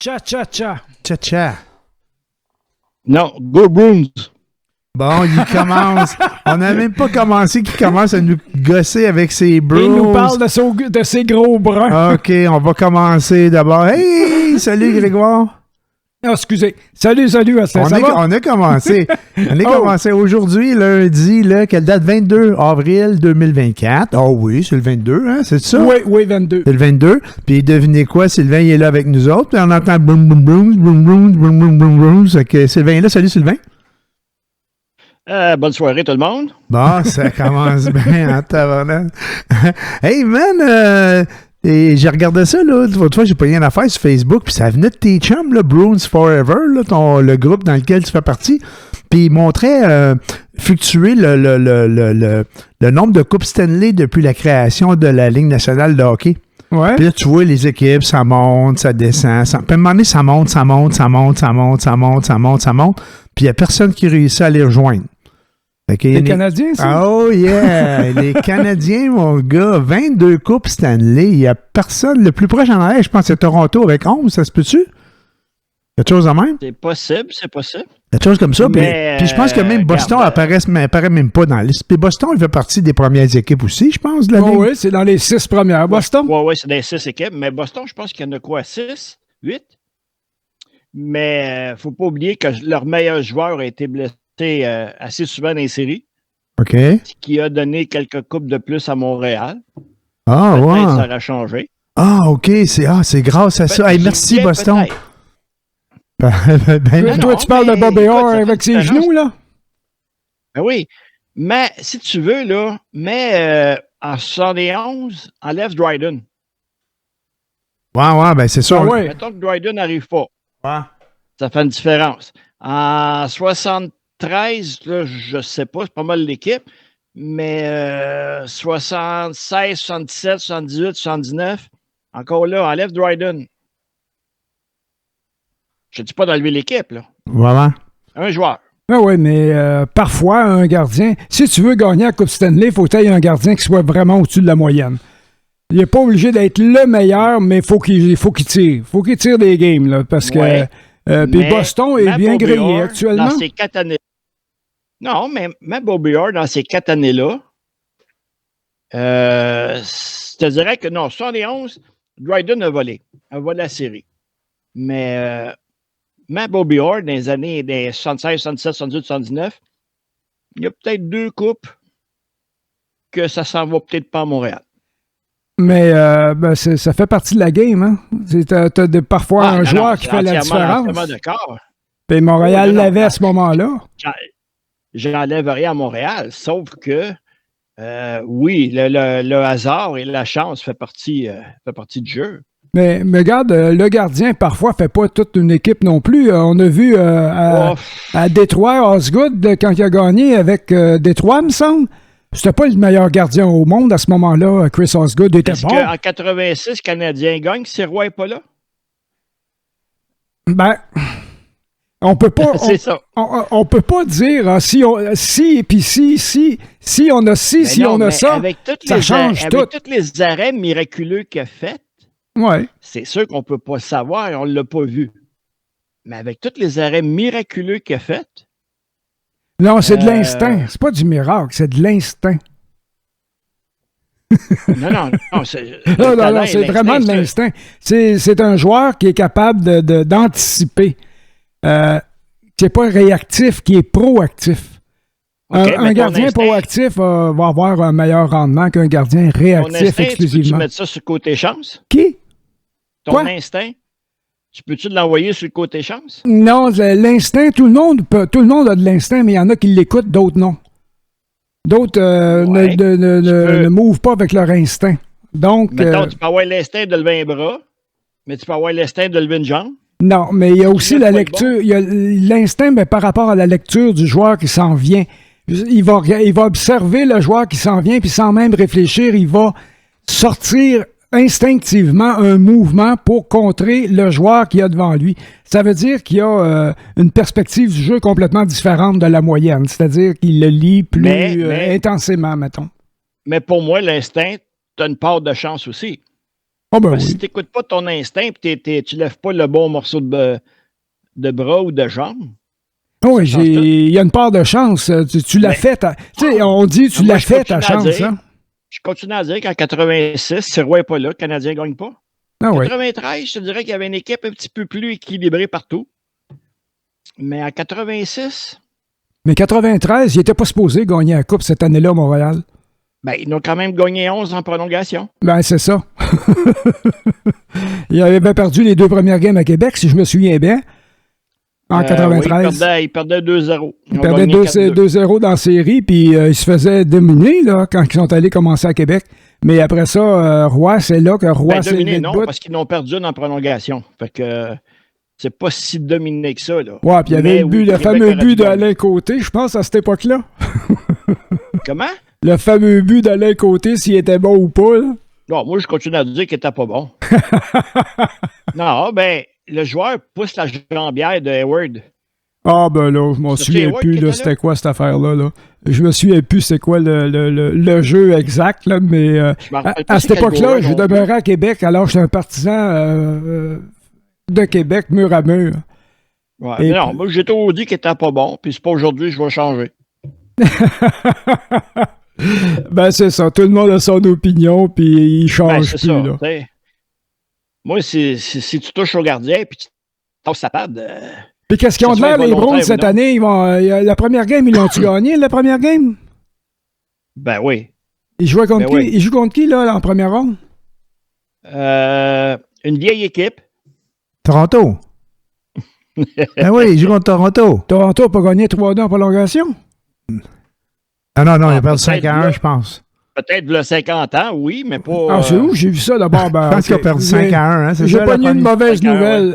Cha-cha-cha. Cha-cha. Non, Go Bruins. Bon, il commence. On n'a même pas commencé qu'il commence à nous gosser avec ses bros. Il nous parle de ses gros bruns. OK, on va commencer d'abord. Hey, salut Grégoire. Ah, excusez. Salut, ça va? On a commencé. Commencé aujourd'hui, lundi, là, quelle date? 22 avril 2024. Oh oui, c'est le 22, hein, c'est ça? Oui, 22. C'est le 22. Puis devinez quoi, Sylvain, il est là avec nous autres. Puis on entend boum, boum, boum, boum, boum, boum, boum, boum, boum. C'est que Sylvain est là. Salut Sylvain. Bonne soirée tout le monde. Bon, ça commence bien en tabarnak. Hey man, et j'ai regardé ça, là. L'autre fois, j'ai pas rien à faire sur Facebook, puis ça venait de tes chums, là, Bruins Forever, là, le groupe dans lequel tu fais partie. Puis il montrait fluctuer le nombre de coupes Stanley depuis la création de la Ligue nationale de hockey. Ouais. Puis là, tu vois les équipes, ça monte, ça descend. Puis à un moment donné, ça monte. Puis il n'y a personne qui réussit à les rejoindre. Les Canadiens, ça? Oh yeah! Les Canadiens, mon gars, 22 coupes Stanley. Il n'y a personne. Le plus proche en arrière, je pense, c'est Toronto avec 11. Ça se peut-tu? Quelque chose de même? C'est possible. Quelque chose comme ça. Puis je pense que même Boston apparaît même pas dans la liste. Puis Boston, il fait partie des premières équipes aussi, je pense, de la Ligue. Oui, c'est dans les 6 premières. Boston? Oui, c'est dans les 6 équipes. Mais Boston, je pense qu'il y en a quoi? 6? 8? Mais il ne faut pas oublier que leur meilleur joueur a été blessé assez souvent dans les séries. OK. Ce qui a donné quelques coupes de plus à Montréal. Ah, peut-être ouais. ça aurait changé. Ah, OK. C'est grâce à ça. Hey, merci, Boston. Toi, tu parles de Bobby Orr avec ses genoux, là? Ben oui. Mais si tu veux, là, en 71, enlève Dryden. Ouais, ben c'est ça. Ouais. Mettons que Dryden n'arrive pas. Ouais. Ça fait une différence. En 73, là, je ne sais pas, c'est pas mal l'équipe, mais 76, 77, 78, 79, encore là, enlève Dryden. Je ne dis pas d'enlever l'équipe, là. Voilà. Un joueur. Oui, mais parfois, un gardien, si tu veux gagner la Coupe Stanley, il faut que tu aies un gardien qui soit vraiment au-dessus de la moyenne. Il n'est pas obligé d'être le meilleur, mais il faut qu'il tire. Il faut qu'il tire des games, là, parce que puis Boston est bien grillé actuellement. Dans ces 4 années. Non, mais même Bobby Orr, dans ces 4 années-là, je te dirais que non, 71, Dryden a volé la série. Mais même Bobby Orr, dans les années des 76, 77, 78, 79, il y a peut-être 2 coupes que ça s'en va peut-être pas à Montréal. Mais ça fait partie de la game, hein? T'as parfois un joueur qui fait la différence. Je suis d'accord. Puis Montréal l'avait à ce moment-là. J'enlève rien à Montréal, sauf que oui, le hasard et la chance fait partie du jeu. Mais regarde, le gardien, parfois, fait pas toute une équipe non plus. On a vu à Détroit, Osgood, quand il a gagné avec Détroit, me semble. C'était pas le meilleur gardien au monde à ce moment-là. Chris Osgood était bon. Est-ce qu'en 86, le Canadien gagne si Roy n'est pas là? Ben, on peut pas... C'est ça. On peut pas dire si on a ça, ça change tout. Avec tous les arrêts miraculeux qu'il a fait, c'est sûr qu'on peut pas le savoir et on l'a pas vu. Mais avec tous les arrêts miraculeux qu'il a fait... Non, c'est de l'instinct. C'est pas du miracle, c'est de l'instinct. Non, c'est vraiment de l'instinct. C'est un joueur qui est capable d'anticiper. Qui n'est pas réactif, qui est proactif. Okay, un gardien proactif va avoir un meilleur rendement qu'un gardien réactif exclusivement. Tu peux mettre ça sur le côté chance? Qui? Ton instinct? Tu peux-tu l'envoyer sur le côté chance? Non, l'instinct, tout le monde a de l'instinct, mais il y en a qui l'écoutent, d'autres non. D'autres ne mouvent pas avec leur instinct. Donc, mettons, tu peux avoir l'instinct de lever un bras, mais tu peux avoir l'instinct de lever une jambe. Non, mais il y a aussi la lecture. Il y a l'instinct, mais par rapport à la lecture du joueur qui s'en vient. Il va observer le joueur qui s'en vient, puis sans même réfléchir, il va sortir instinctivement un mouvement pour contrer le joueur qu'il y a devant lui. Ça veut dire qu'il y a une perspective du jeu complètement différente de la moyenne. C'est-à-dire qu'il le lit plus intensément, mettons. Mais pour moi, l'instinct, tu as une part de chance aussi. Ah ben Parce que oui. si tu n'écoutes pas ton instinct et tu ne lèves pas le bon morceau de bras ou de jambe, Oui, ça change tout. il y a une part de chance. Tu l'as Mais- fait. Tu sais, on dit tu Moi, l'as je fait ta continue à chance. dire- Hein? Je continue à dire qu'en 86, si Roy n'est pas là, le Canadien ne gagne pas. Ah oui. 93, je te dirais qu'il y avait une équipe un petit peu plus équilibrée partout. Mais en 86, Mais 93, il n'était pas supposé gagner la Coupe cette année-là à Montréal. ben, ils ont quand même gagné 11 en prolongation. Ben, c'est ça. Il avait perdu les 2 premières games à Québec, si je me souviens bien, en 93. Oui, ils perdaient 2-0. Ils perdaient 2-0 dans la série, puis ils se faisaient dominer là, quand ils sont allés commencer à Québec. Mais après ça, Roy, c'est là que Roy s'est dominé, levé non, debout. parce qu'ils n'ont perdu une en prolongation. Fait que c'est pas si dominé que ça. Là. Ouais, puis il y avait Mais le Québec fameux aurait but dû gagner. d'Alain Côté, je pense, à cette époque-là. Comment? Le fameux but d'Alain Côté, s'il était bon ou pas. Là. Non, moi, je continue à dire qu'il n'était pas bon. Non, ben, le joueur pousse la jambière de Hayward. Ah, ben là, je m'en C'est souviens Hayward plus, qui là, était c'était là? quoi cette affaire-là. Là. Je me souviens plus c'est quoi le jeu exact, là, mais Je me rappelle pas à c'est cette quel époque-là, goaler je non plus. demeurais à Québec, alors j'étais un partisan de Québec, mur à mur. Ouais, Et mais non, puis- moi, j'ai toujours dit qu'il n'était pas bon, puis c'est pas aujourd'hui que je vais changer. Ben, c'est ça, tout le monde a son opinion, puis il Ben, change c'est plus. ça. Là. T'sais. Moi, si tu touches au gardien, puis tu tasses sa patte, Puis qu'est-ce qu'ils ont de Que ce l'air, soit les Browns, volontaire ou cette non. année? La première game, ils l'ont-tu gagné, la première game? ben oui. Ils jouaient contre Ben qui? oui. Ils jouent contre qui, là, en première ronde? Une vieille équipe. Toronto. Ben oui, il joue contre Toronto. Toronto n'a pas gagné 3-2 en prolongation? Ah non, il a Ah, perdu 5 à 1, peut-être je pense. Peut-être le 50 ans, oui, mais pas. Ah, c'est où? J'ai vu ça d'abord. Ben, Je pense qu'il a perdu 5 à 1, hein, c'est J'ai ça? pogné la une première- mauvaise 5 à 1, nouvelle,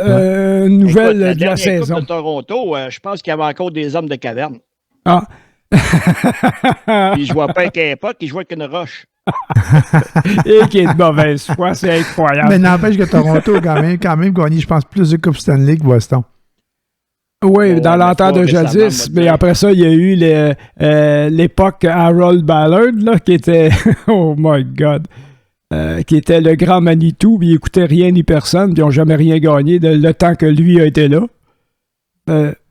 ouais. une nouvelle Écoute, la de la dernière saison. Coupe de Toronto, je pense qu'il y avait encore des hommes de caverne. Ah. Puis je vois pas avec un puck, ils jouaient avec une roche. Et qui est de mauvaise foi, c'est incroyable. Mais n'empêche que Toronto a quand même gagné, je pense, plus de Coupe Stanley que Boston. Oui, Oh, dans mais l'entente pas de récemment, jadis, moi, mais dire. après ça, il y a eu l'époque Harold Ballard, là, qui était, oh my God, qui était le grand Manitou, puis il écoutait rien ni personne, puis ils n'ont jamais rien gagné le temps que lui a été là.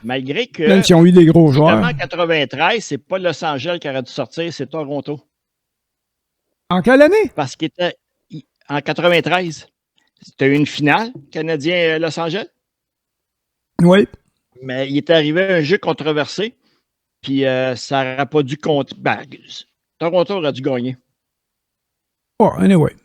Malgré que, Même s'ils ont eu des gros joueurs. justement, en 93, c'est pas Los Angeles qui aurait dû sortir, c'est Toronto. En quelle année? Parce qu'il était en 93. C'était une finale, Canadien-Los Angeles. Oui. Mais il est arrivé un jeu controversé, puis ça n'aurait pas dû compter. Ben, Toronto aurait dû gagner. Oh, anyway.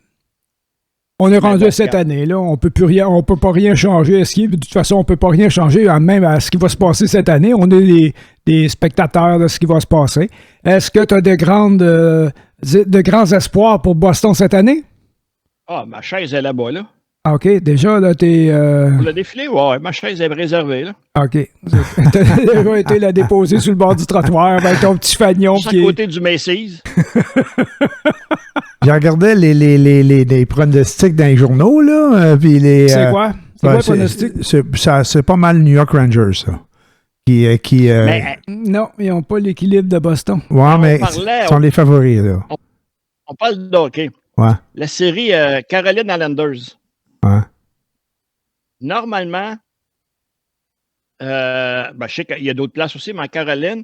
On est rendu bon, à cette regarde. année, là. On peut pas rien changer. De toute façon, on peut pas rien changer, même à ce qui va se passer cette année. On est des spectateurs de ce qui va se passer. Est-ce que tu as de grands espoirs pour Boston cette année? Ah, ma chaise est là-bas, là. Ah, OK. Déjà, là, t'es... Pour le défilé, ouais, ma chaise est réservée, là. OK. T'as déjà été la déposer sur le bord du trottoir avec ton petit fanion Juste à qui est... côté du Macy's. J'ai regardé les pronostics dans les journaux, là, puis les... C'est quoi? C'est quoi ouais, le pronostic? c'est pas mal New York Rangers, ça. Mais Non, ils n'ont pas l'équilibre de Boston. ouais, mais parlait- ils sont les favoris, là. on parle de hockey. Ouais, La série Caroline Islanders. ouais. Normalement, je sais qu'il y a d'autres places aussi, mais en Caroline,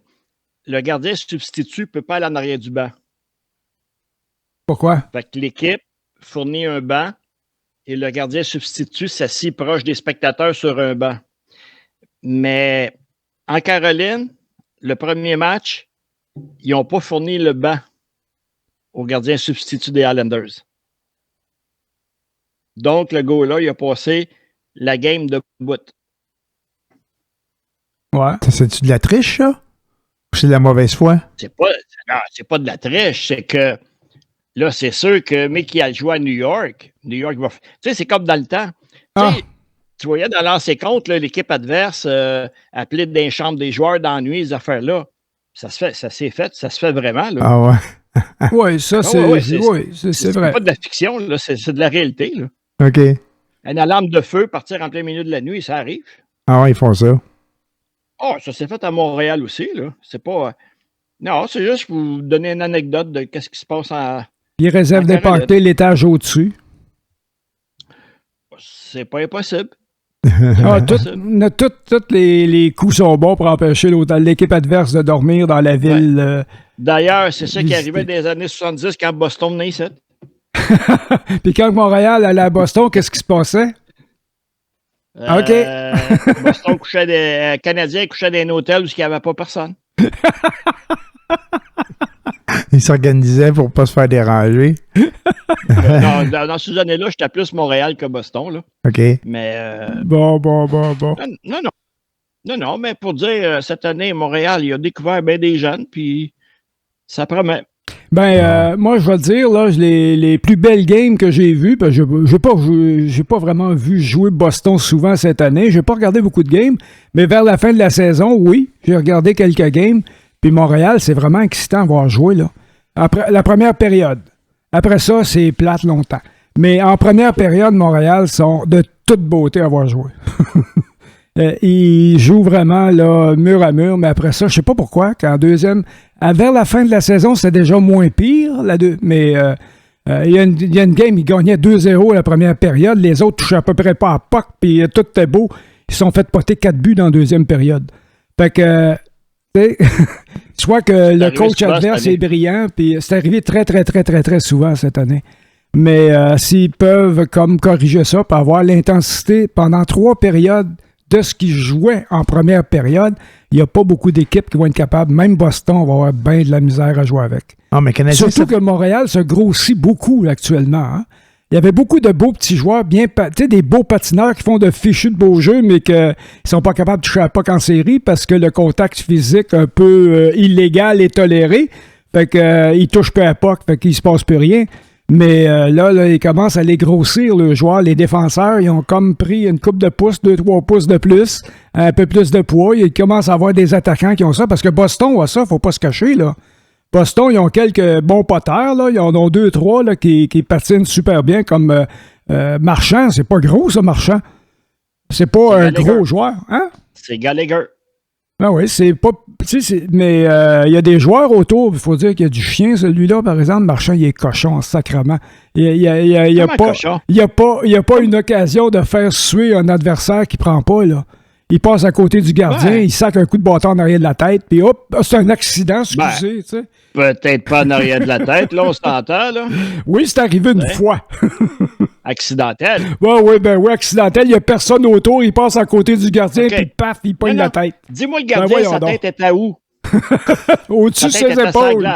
le gardien substitut ne peut pas aller en arrière du banc. Pourquoi? Fait que l'équipe fournit un banc et le gardien substitut s'assied proche des spectateurs sur un banc. Mais en Caroline, le premier match, ils n'ont pas fourni le banc au gardien substitut des Islanders. Donc, le gars-là, il a passé la game de bout. Ouais. C'est-tu de la triche, ça? Ou c'est de la mauvaise foi? C'est pas de la triche, c'est que là, c'est sûr que Mickey a joué à New York va. Tu sais, c'est comme dans le temps. Ah. Tu sais, tu voyais dans l'ancien compte, là, l'équipe adverse appelée dans les chambres des joueurs d'ennui, ces affaires-là. Ça s'est fait, ça se fait vraiment. Là. Ah ouais. Oui, ça, c'est ouais, c'est vrai. pas de la fiction, là, c'est de la réalité. Là. OK. Une alarme de feu, partir en plein milieu de la nuit, ça arrive. Ah ouais, ils font ça. Oh, ça s'est fait à Montréal aussi. Là. C'est pas. Non, c'est juste pour vous donner une anecdote de qu'est-ce qui se passe en. Ils réservent En des Caroline. parties l'étage au-dessus. c'est pas impossible. Tous les coups sont bons pour empêcher l'équipe adverse de dormir dans la ville. Ouais. D'ailleurs, c'est ça qui arrivait dans les années 70 quand Boston venait ici. Puis quand Montréal allait à Boston, qu'est-ce qui se passait? OK. Boston Canadiens couchaient dans un hôtel où il n'y avait pas personne. Ils s'organisaient pour ne pas se faire déranger. Dans ces années-là, j'étais plus Montréal que Boston. Là. OK. Mais. Bon. Non, mais pour dire, cette année, Montréal, il a découvert bien des jeunes, puis ça promet. Moi, je vais te dire, là, les plus belles games que j'ai vues, parce que j'ai pas vraiment vu jouer Boston souvent cette année. J'ai pas regardé beaucoup de games, mais vers la fin de la saison, oui, j'ai regardé quelques games. Puis Montréal, c'est vraiment excitant à voir jouer, là. Après la première période. Après ça, c'est plate longtemps. Mais en première période, Montréal sont de toute beauté à voir jouer. Ils jouent vraiment là, mur à mur, mais après ça, je sais pas pourquoi, qu'en deuxième, vers la fin de la saison, c'était déjà moins pire, mais il y a une game, ils gagnaient 2-0 la première période, les autres touchaient à peu près pas à puck, puis tout était beau. Ils se sont fait poter 4 buts dans la deuxième période. Fait que, soit que le coach adverse est brillant, puis c'est arrivé très, très, très, très, très souvent cette année. Mais s'ils peuvent comme corriger ça, puis avoir l'intensité pendant 3 périodes de ce qu'ils jouaient en première période, il n'y a pas beaucoup d'équipes qui vont être capables. Même Boston va avoir bien de la misère à jouer avec. Ah, mais Canadien, surtout que Montréal se grossit beaucoup actuellement. Hein? Il y avait beaucoup de beaux petits joueurs, des beaux patineurs qui font de fichus de beaux jeux, mais qui ne sont pas capables de toucher à puck en série parce que le contact physique un peu illégal est toléré. Fait que ils touchent peu à puck, fait qu'il se passe plus rien. Mais là, ils commencent à les grossir, le joueur. Les défenseurs, ils ont comme pris une coupe de pouces, 2-3 pouces de plus, un peu plus de poids. Ils commencent à avoir des attaquants qui ont ça, parce que Boston a ça, faut pas se cacher, là. Boston, ils ont quelques bons poteurs, là. Ils en ont 2-3 là, qui patinent super bien, comme Marchand. C'est pas gros, ça, Marchand. C'est pas un gros joueur, hein? C'est Gallagher. Ah oui, c'est pas. Mais il y a des joueurs autour, il faut dire qu'il y a du chien, celui-là, par exemple. Marchand, il est cochon, sacrément. Il n'y a pas une occasion de faire suer un adversaire qui prend pas, là. Il passe à côté du gardien, il sac un coup de bâton en arrière de la tête, puis hop, c'est un accident, excusez, tu sais. Peut-être pas en arrière de la tête, là, on s'entend, là. Oui, c'est arrivé une fois. Accidentel? Oui, accidentel. Il n'y a personne autour, il passe à côté du gardien, puis paf, il pogne la tête. Dis-moi, le gardien, sa tête était où? Au-dessus de ses épaules.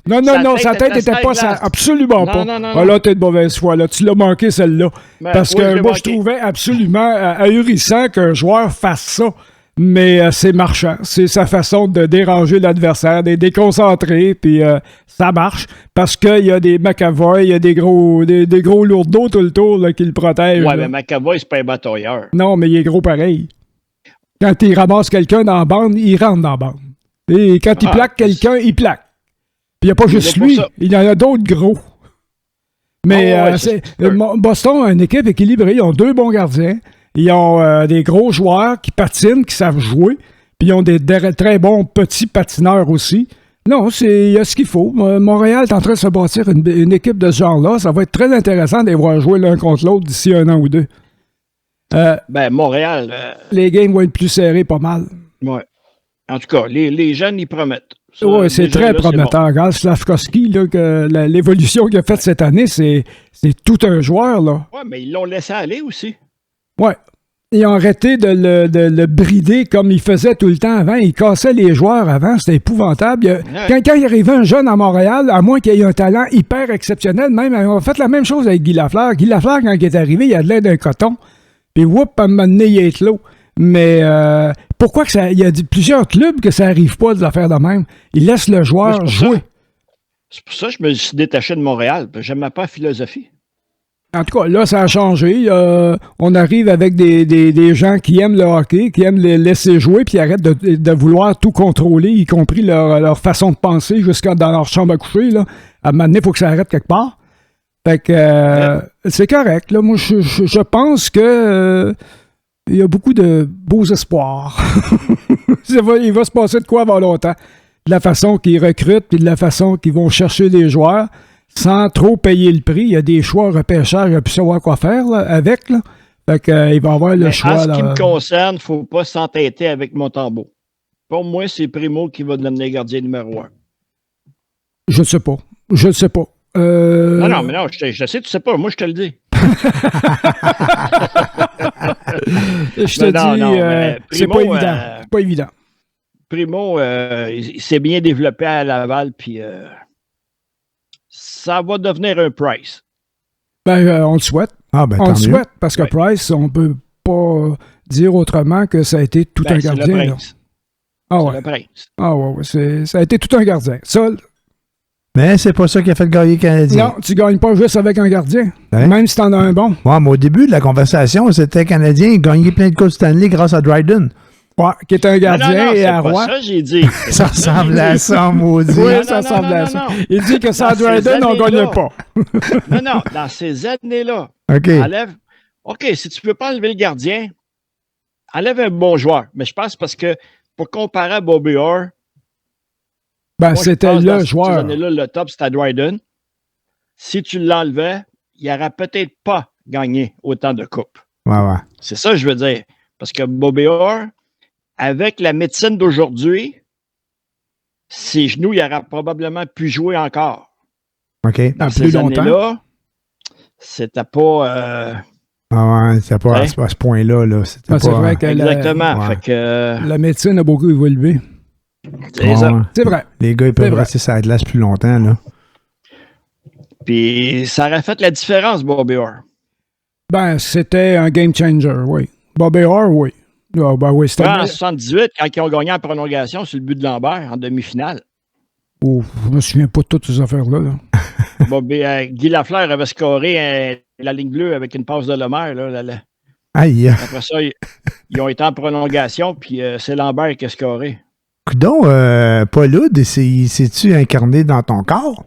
Non, sa tête n'était pas ça. Absolument pas. Non. Là, t'es de mauvaise foi. Là. Tu l'as manqué, celle-là. Parce que moi, je trouvais absolument ahurissant qu'un joueur fasse ça. Mais c'est marchand. C'est sa façon de déranger l'adversaire, de déconcentrer, puis ça marche. Parce qu'il y a des McAvoy, il y a des gros lourdeaux tout le tour là, qui le protègent. Ouais, là. mais McAvoy, c'est pas un batailleur. Non, mais il est gros pareil. Quand il ramasse quelqu'un dans la bande, il rentre dans la bande. Et quand il plaque quelqu'un, il plaque. Puis il n'y a pas juste lui, il y en a d'autres gros. Mais Boston a une équipe équilibrée. Ils ont 2 bons gardiens. Ils ont des gros joueurs qui patinent, qui savent jouer. Puis ils ont des très bons petits patineurs aussi. Non, il y a ce qu'il faut. Montréal est en train de se bâtir une équipe de ce genre-là. Ça va être très intéressant de les voir jouer l'un contre l'autre d'ici 1 an ou 2. Montréal... les games vont être plus serrés pas mal. Ouais. En tout cas, les jeunes, ils promettent. Oui, c'est très prometteur. Regarde, Slavkovski, l'évolution qu'il a faite cette année, c'est tout un joueur. Oui, mais ils l'ont laissé aller aussi. Oui. Ils ont arrêté de le brider comme il faisait tout le temps avant. Il cassait les joueurs avant. C'était épouvantable. Quand il arrivait un jeune à Montréal, à moins qu'il ait un talent hyper exceptionnel, même, on a fait la même chose avec Guy Lafleur. Guy Lafleur, quand il est arrivé, il a de l'air d'un coton. Puis, à un moment donné, il est l'eau. Mais pourquoi il y a plusieurs clubs que ça n'arrive pas de la faire de même? Ils laissent le joueur jouer. C'est pour ça que je me suis détaché de Montréal. J'aimais pas la philosophie. En tout cas, là, ça a changé. On arrive avec des gens qui aiment le hockey, qui aiment les laisser jouer, puis arrêtent de vouloir tout contrôler, y compris leur façon de penser jusqu'à dans leur chambre à coucher. Là. À un moment donné, il faut que ça arrête quelque part. Fait que c'est correct. Là. Moi, je pense que il y a beaucoup de beaux espoirs. Il va se passer de quoi avant longtemps. De la façon qu'ils recrutent, puis de la façon qu'ils vont chercher des joueurs, sans trop payer le prix. Il y a des choix repêchage, il n'y a plus savoir quoi faire là, avec. Là. Fait que, il va avoir le Mais choix. en ce qui là. me concerne, il ne faut pas s'entêter avec Montembeault. Pour moi, c'est Primo qui va devenir gardien numéro 1. Je ne sais pas. Je ne sais pas. Non, mais non, je sais, tu sais pas. Moi, je te le dis. Je te Mais non, dis, non, mais c'est Primo, pas évident. Pas évident. Primo, il s'est bien développé à Laval, puis ça va devenir un Price. Ben, on le souhaite. Ah, ben, On tant le mieux. souhaite, parce que Ouais. Price, on peut pas dire autrement que ça a été tout un C'est le gardien. là. Prince. Ah C'est ouais. le Prince. Ah ouais, ça a été tout un gardien. Ça, Mais c'est pas ça qui a fait gagner le Canadien. non, tu gagnes pas juste avec un gardien. Hein? Même si t'en as un bon. Ouais, mais au début de la conversation, c'était Canadien, il gagnait plein de Coupes Stanley grâce à Dryden. Ouais, qui est un gardien non, et c'est à pas Roy. ça, j'ai dit. C'est Ça pas ça, j'ai ressemble à dit. ça, maudit. Oui, Non, ça non, ressemble non, à non, ça. non. Il dit que sans Dans ces Dryden, on gagnait années-là. pas. Non, dans ces années-là, OK. enlève. OK, si tu ne peux pas enlever le gardien, enlève un bon joueur. Mais je pense parce que pour comparer à Bobby Orr, Ben, moi, je c'était pense dans le ces joueur. années-là, le top, c'était Dryden. Si tu l'enlevais, il n'aurait peut-être pas gagné autant de coupes. Ouais, ouais. C'est ça que je veux dire. Parce que Bobby Orr, avec la médecine d'aujourd'hui, ses genoux, il aurait probablement pu jouer encore. OK. Dans plus ces longtemps. années-là, c'était pas... Ah ouais, c'est pas Hein? à ce point-là. Là. C'était Ah, c'est pas, vrai que exactement. ouais. Fait que... la médecine a beaucoup évolué. c'est Ouais, ça. ouais. C'est vrai. Les gars, ils peuvent vrai. rester sur la glace plus longtemps. Là. Puis ça aurait fait la différence, Bobby Orr. Ben, c'était un game changer, oui. Bobby Orr, oui. Ah, ben oui, c'était... En 78, quand ils ont gagné en prolongation sur le but de Lambert en demi-finale, Oh, je me souviens pas de toutes ces affaires-là. là. Guy Lafleur avait scoré la ligne bleue avec une passe de Lemaire. Là. Aïe. Après ça, ils ont été en prolongation, puis c'est Lambert qui a scoré. Coudon, Paul Hood, c'est-tu incarné dans ton corps?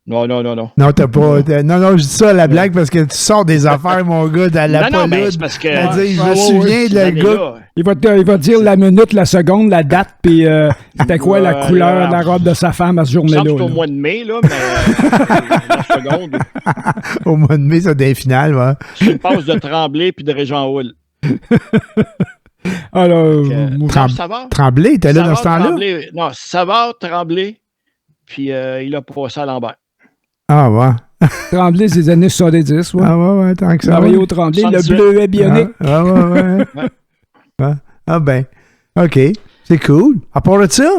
Non. Non, t'as pas. Non, je dis ça à la blague parce que tu sors des affaires, mon gars, dans la Non, Paul mais Hood. c'est parce que... Elle dit, je Ouais, me souviens ces de le années-là, gars. Il va dire la minute, la seconde, la date, puis c'était quoi la Ouais, couleur de la là, robe de sa femme à ce il me semble journée-là. que c'est au là. mois de mai, là, mais la seconde, Au mois de mai, ça, des finales, ouais. c'est une passe de Tremblay puis de Régent Houle. Alors, Savard? Tremblay, t'es là dans ce temps-là? Tremblay, non, Savard, Tremblay, puis il a passé à Lambert. Ah, ouais. Tremblay, c'est les années 70, ouais. Ah, ouais, tant que ça. Mario ouais. Tremblay, le 78. bleuet bionique. Ah, ouais. Ouais. Ah, ben. OK. C'est cool. À part de ça?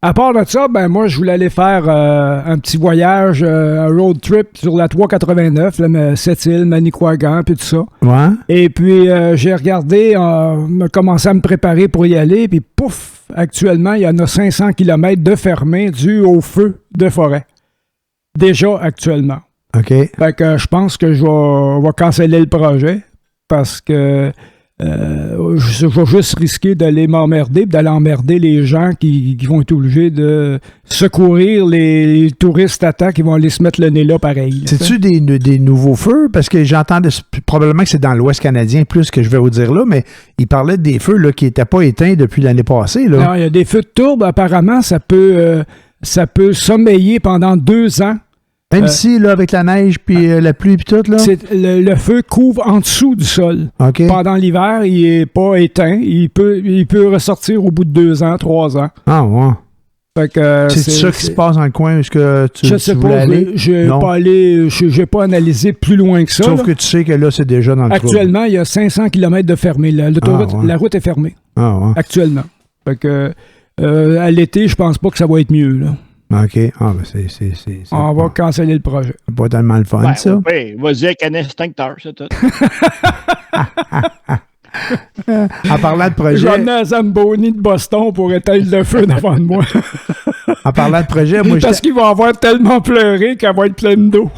À part de ça, ben moi, je voulais aller faire un petit voyage, un road trip sur la 389, Sept-Îles, Manicouagan, puis tout ça. Ouais. Et puis, j'ai regardé, me commencé à me préparer pour y aller, puis pouf, actuellement, il y en a 500 km de fermés dû au feu de forêt. Déjà, actuellement. OK. Fait que je pense que je vais canceller le projet parce que je vais juste risquer d'aller m'emmerder, d'aller emmerder les gens qui vont être obligés de secourir les touristes à temps qui vont aller se mettre le nez là pareil. C'est-tu des nouveaux feux? Parce que j'entends probablement que c'est dans l'Ouest canadien plus que je vais vous dire là, mais il parlait des feux là, qui n'étaient pas éteints depuis l'année passée. Là. Non, il y a des feux de tourbe, apparemment, ça peut sommeiller pendant 2 ans. Même si, là, avec la neige, puis la pluie, puis tout, là? Le feu couvre en dessous du sol. OK. Pendant l'hiver, il n'est pas éteint. Il peut ressortir au bout de 2 ans, 3 ans. Ah, ouais. Fait que, C'est ça qui se passe dans le coin? Est-ce que Je ne sais pas. J'ai pas analysé plus loin que ça. Sauf là. que tu sais que là, c'est déjà dans le trouble. Actuellement, il y a 500 km de fermé. La route est fermée. Ah, ouais. Actuellement. Fait que, à l'été, je pense pas que ça va être mieux. Là. OK. Ah, ben c'est On va canceller le projet. pas tellement le fun, Ben, ça. oui, vas-y avec un extincteur, c'est tout. En parlant de projet, J'en ai à Zamboni de Boston pour éteindre le feu devant de moi. moi, Parce qu'ils vont avoir tellement pleuré qu'elle va être pleine d'eau.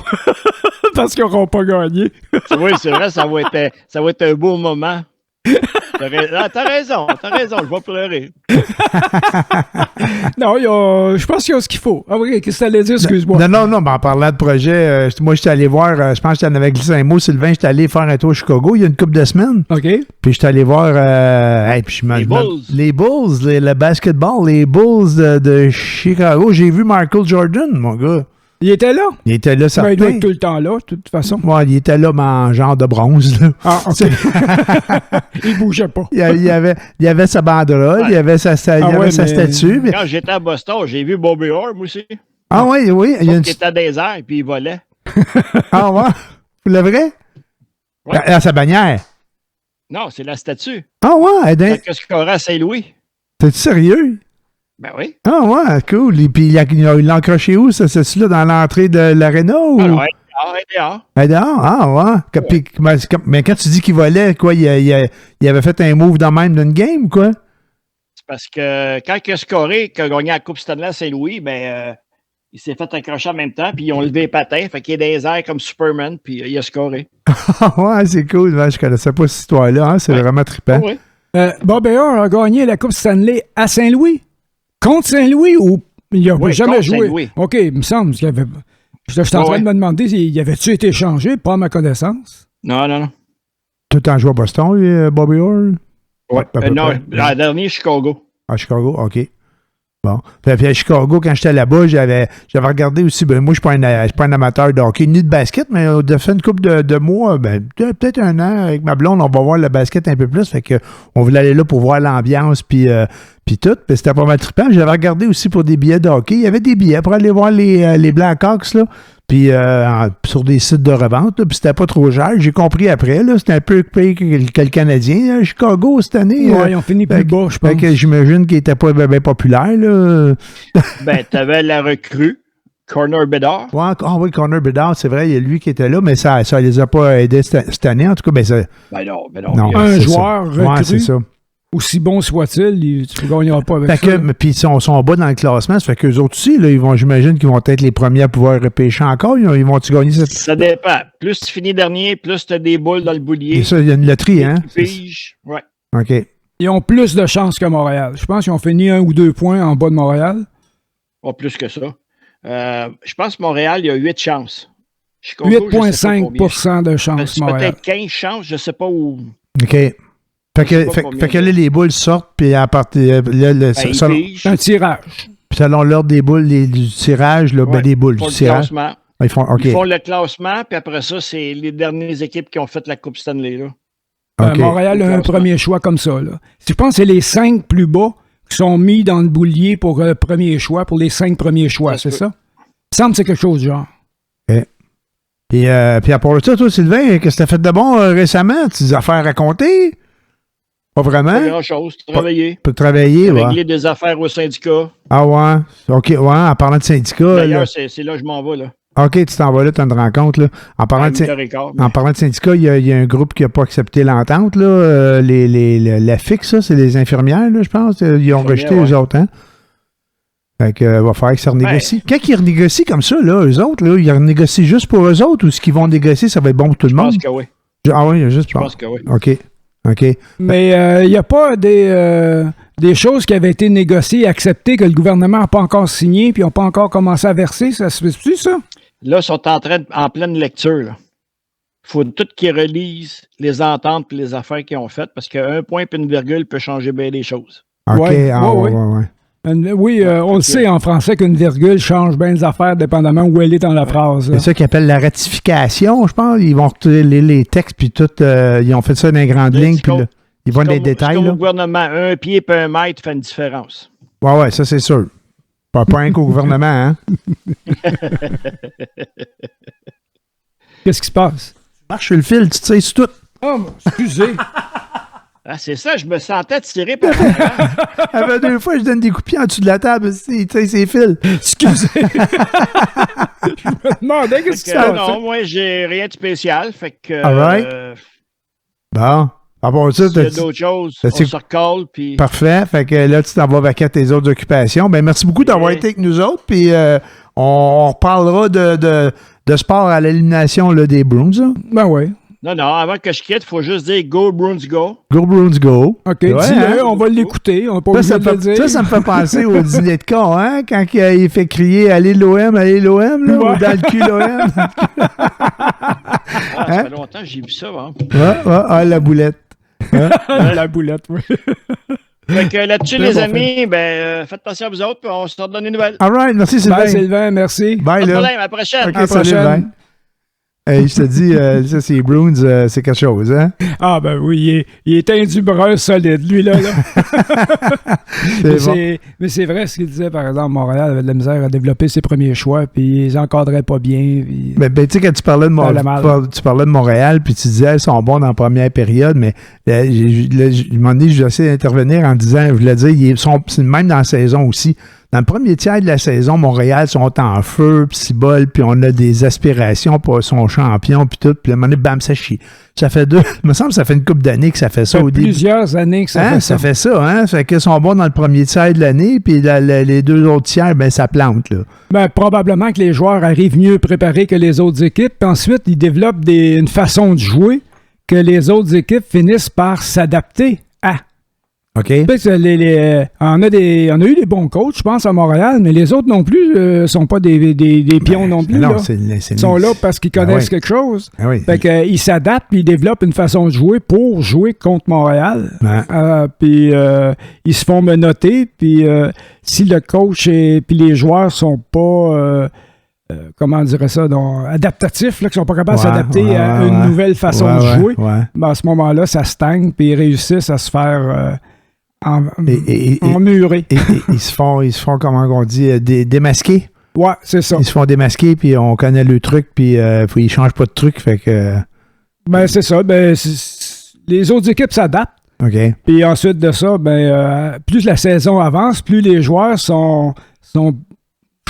Parce qu'ils n'auront pas gagné. Oui, c'est vrai, ça va être un beau moment. T'as raison, je vais pleurer. Non, je pense qu'il y a ce qu'il faut. Ah oui, qu'est-ce que tu allais dire, excuse-moi. Non, mais en parlant de projet, moi, j'étais allé voir, je pense que j'étais avec glissé un mot, Sylvain, j'étais allé faire un tour à Chicago il y a une couple de semaines. OK. Puis j'étais allé voir les Bulls, le basketball, les Bulls de Chicago. J'ai vu Michael Jordan, mon gars. Il était là? Il était là, Ben, certain. il doit être tout le temps là, de toute façon. Ouais, il était là, mais en genre de bronze. Là. Ah, OK. Il bougeait pas. Il y avait sa banderole, Ouais. il y avait sa statue. Mais... Quand j'étais à Boston, j'ai vu Bobby Orr, moi aussi. Ah oui, oui. Il y a Sauf une... qu'il était dans les airs et puis il volait. Ah ouais? Vous le vrai? Ouais. À sa bannière. Non, c'est la statue. Ah ouais? Qu'est-ce qu'il y aura à Saint-Louis? T'es-tu sérieux? Ben oui. Ah ouais, cool. Et puis il l'a accroché où, ça? C'est là dans l'entrée de l'aréna? Ou... Alors, dehors. Ben dehors? Ah ouais. Puis, mais quand tu dis qu'il volait, quoi, il avait fait un move dans même d'une game, quoi? C'est parce que quand il a scoré, qu'il a gagné la Coupe Stanley à Saint-Louis, ben, il s'est fait accrocher en même temps, puis ils ont levé les patins, fait qu'il est dans les airs comme Superman, puis il a scoré. Ah ouais, c'est cool. Ben, je connaissais pas cette histoire-là. Hein? C'est vraiment trippant. Oui. Bobby Orr a gagné la Coupe Stanley à Saint-Louis. Contre Saint-Louis ou il n'a Oui, jamais contre joué? Saint-Louis. OK, il me semble qu'il y avait... Je suis en train de me demander, il avait-tu été échangé? Pas à ma connaissance. Non. Tout le temps joué à Boston, lui, Bobby Orr? Ouais. À peu Non, près. la dernière, Chicago. À Chicago, OK. Bon. Puis à Chicago, quand j'étais là-bas, j'avais regardé aussi. Ben, moi, je ne suis pas un amateur de hockey ni de basket, mais de fait une couple de mois, ben, peut-être un an, avec ma blonde, on va voir le basket un peu plus. Fait que on voulait aller là pour voir l'ambiance, puis tout. Puis c'était pas mal trippant. J'avais regardé aussi pour des billets de hockey. Il y avait des billets pour aller voir les Blackhawks, là. Puis sur des sites de revente, là, puis c'était pas trop cher. J'ai compris après, là, c'était un peu payé que le Canadien. Chicago, cette année. Ouais, ils ont fini plus bas, je pense. Fait que j'imagine qu'il était pas bien populaire, là. Ben, t'avais la recrue, Connor Bedard. Ouais, oui, Connor Bedard, c'est vrai, il y a lui qui était là, mais ça les a pas aidés cette année. En tout cas, ben ça. Ben non. Non, Un c'est joueur ça. Ouais, recru. c'est ça. Aussi bon soit-il, tu ne gagneras pas avec Fait ça. que, puis ils sont bas dans le classement, ça fait qu'eux autres aussi, là, j'imagine qu'ils vont être les premiers à pouvoir repêcher encore. Ils vont-tu gagner cette. Ça dépend. Plus tu finis dernier, plus tu as des boules dans le boulier. Et ça, il y a une loterie, hein? Tu piges. Ouais. OK. Ils ont plus de chances que Montréal. Je pense qu'ils ont fini 1 ou 2 points en bas de Montréal. Pas plus que ça. Je pense que Montréal, il y a 8 chances. Chicago, je sais pas combien. 8,5% de chances, Montréal. Peut-être 15 chances, je ne sais pas où. OK. Fait sais pas combien que là, les boules sortent, puis à partir. Ils pigent. Un tirage. Puis selon l'ordre des boules, du tirage, là, ben, Ouais, des boules, Ils font du le tirage. classement. Ils font, OK. Ils font le classement, puis après ça, c'est les dernières équipes qui ont fait la Coupe Stanley. Là. OK. Montréal a un premier choix comme ça. Là. Je pense que c'est les 5 plus bas qui sont mis dans le boulier pour le premier choix, pour les 5 premiers choix, c'est ça? Il me semble que c'est quelque chose du genre. OK. Puis à part ça, toi, Sylvain, qu'est-ce que tu as fait de bon récemment? Tu as des affaires à raconter? Pas vraiment? Pas grand-chose. Travailler. Peut travailler, ouais. Régler des affaires au syndicat. Ah ouais? OK, ouais, en parlant de syndicat. Là, D'ailleurs, c'est là que je m'en vais. Là. OK, tu t'en vas là, tu as une rencontre. Là. En parlant de syndicat, il y a un groupe qui n'a pas accepté l'entente. Là, la FIC, ça, c'est les infirmières, là, je pense. Ils ont rejeté eux autres, hein? Fait que va falloir que ça renégocie. Quand ils renégocient comme ça, là, eux autres, là, ils renégocient juste pour eux autres ou ce qu'ils vont négocier, ça va être bon pour tout le monde? Je pense que oui. Ah oui, juste Je pense que oui. OK. Mais il n'y a pas des choses qui avaient été négociées et acceptées que le gouvernement n'a pas encore signé puis n'ont pas encore commencé à verser. Ça se fait-tu, ça? Là, ils sont en pleine lecture. Il faut tout qu'ils relisent les ententes et les affaires qu'ils ont faites parce qu'un point et une virgule peut changer bien des choses. OK, ouais. Oui, on le Ok. sait en français qu'une virgule change bien les affaires dépendamment où elle est dans la phrase. là. C'est ça qu'ils appellent la ratification, je pense. Ils vont retirer les textes, puis tout. Ils ont fait ça dans les grandes lignes, puis là, ils vont dans les détails. Comme Là. au gouvernement, un pied et un mètre fait une différence. Ouais, ça, c'est sûr. Pas rien qu'au gouvernement, hein? Qu'est-ce qui se passe? Marche sur le fil, tu sais, c'est tout. Oh, excusez. Ah, c'est ça, je me sentais tiré par la main. Ça fait 2 fois que je donne des coups de pied en dessous de la table, tu sais, c'est fil. Excusez. Je me demandais qu'est-ce qui se passe. Non, moi, j'ai rien de spécial. Fait que. All right. Bon. À part ça, S'il y a d'autres choses, on se recolle. Puis... Parfait. Fait que là, tu t'en vas vaquer à tes autres occupations. Ben, merci beaucoup d'avoir été avec nous autres. Puis on reparlera de sport à l'élimination là, des Bruins. Hein? Ben oui. Non, avant que je quitte, il faut juste dire Go Bruins Go. Go Bruins Go. OK, Ouais, dis-le, hein? on va l'écouter. On n'est pas obligé de le dire. Ça me fait penser au dîner de con, hein? Quand il fait crier Allez l'OM, allez l'OM, là, Ouais. ou dans le cul l'OM. Ça fait longtemps que j'ai vu ça. Hein? La boulette. La boulette, oui. Fait que là-dessus, Très les bon amis, faites passer à vous autres, puis on se redonne des nouvelles. All right, merci Sylvain. Bye, Sylvain, merci. Bye, Pas de là. problème, à la prochaine. OK, À la salut, prochaine. bye. Hey, je te dis, ça, c'est Bruins, c'est quelque chose, hein? Ah, ben oui, il est teint du brun solide, lui, là. Mais c'est vrai ce qu'il disait, par exemple, Montréal avait de la misère à développer ses premiers choix, puis ils encadraient pas bien. Puis... Ben, tu sais, quand tu parlais de Montréal, puis tu disais, ils sont bons dans la première période, mais là, un moment donné, j'ai essayé d'intervenir en disant, je voulais dire, ils sont même dans la saison aussi. Dans le premier tiers de la saison, Montréal sont en feu, puis si bol, puis on a des aspirations pour son champion, puis tout. Puis à un moment donné, bam, ça chie. Ça fait il me semble que ça fait une couple d'années que ça fait ça au début. Plusieurs années que ça fait ça. Ça fait ça, hein? Ça fait qu'ils sont bons dans le premier tiers de l'année, puis les deux autres tiers, ben ça plante, là. Ben, probablement que les joueurs arrivent mieux préparés que les autres équipes, puis ensuite, ils développent une façon de jouer que les autres équipes finissent par s'adapter à. OK. On a eu des bons coachs, je pense, à Montréal, mais les autres non plus sont pas des pions non plus. Non, là. Ils sont là parce qu'ils connaissent quelque chose. Ah oui. Fait qu'ils s'adaptent puis ils développent une façon de jouer pour jouer contre Montréal. Ouais. Puis ils se font menotter. Puis si le coach et puis les joueurs sont pas... comment on dirait ça, adaptatifs, là, qui sont pas capables de s'adapter à une nouvelle façon de jouer, ben, à ce moment-là, ça stagne, puis ils réussissent à se faire emmurer. Et ils se font, comment on dit, démasquer. Ouais, c'est ça. Ils se font démasquer, puis on connaît le truc, puis ils changent pas de truc, fait que... Ben, c'est ça. Ben, les autres équipes s'adaptent. OK. Puis ensuite de ça, plus la saison avance, plus les joueurs sont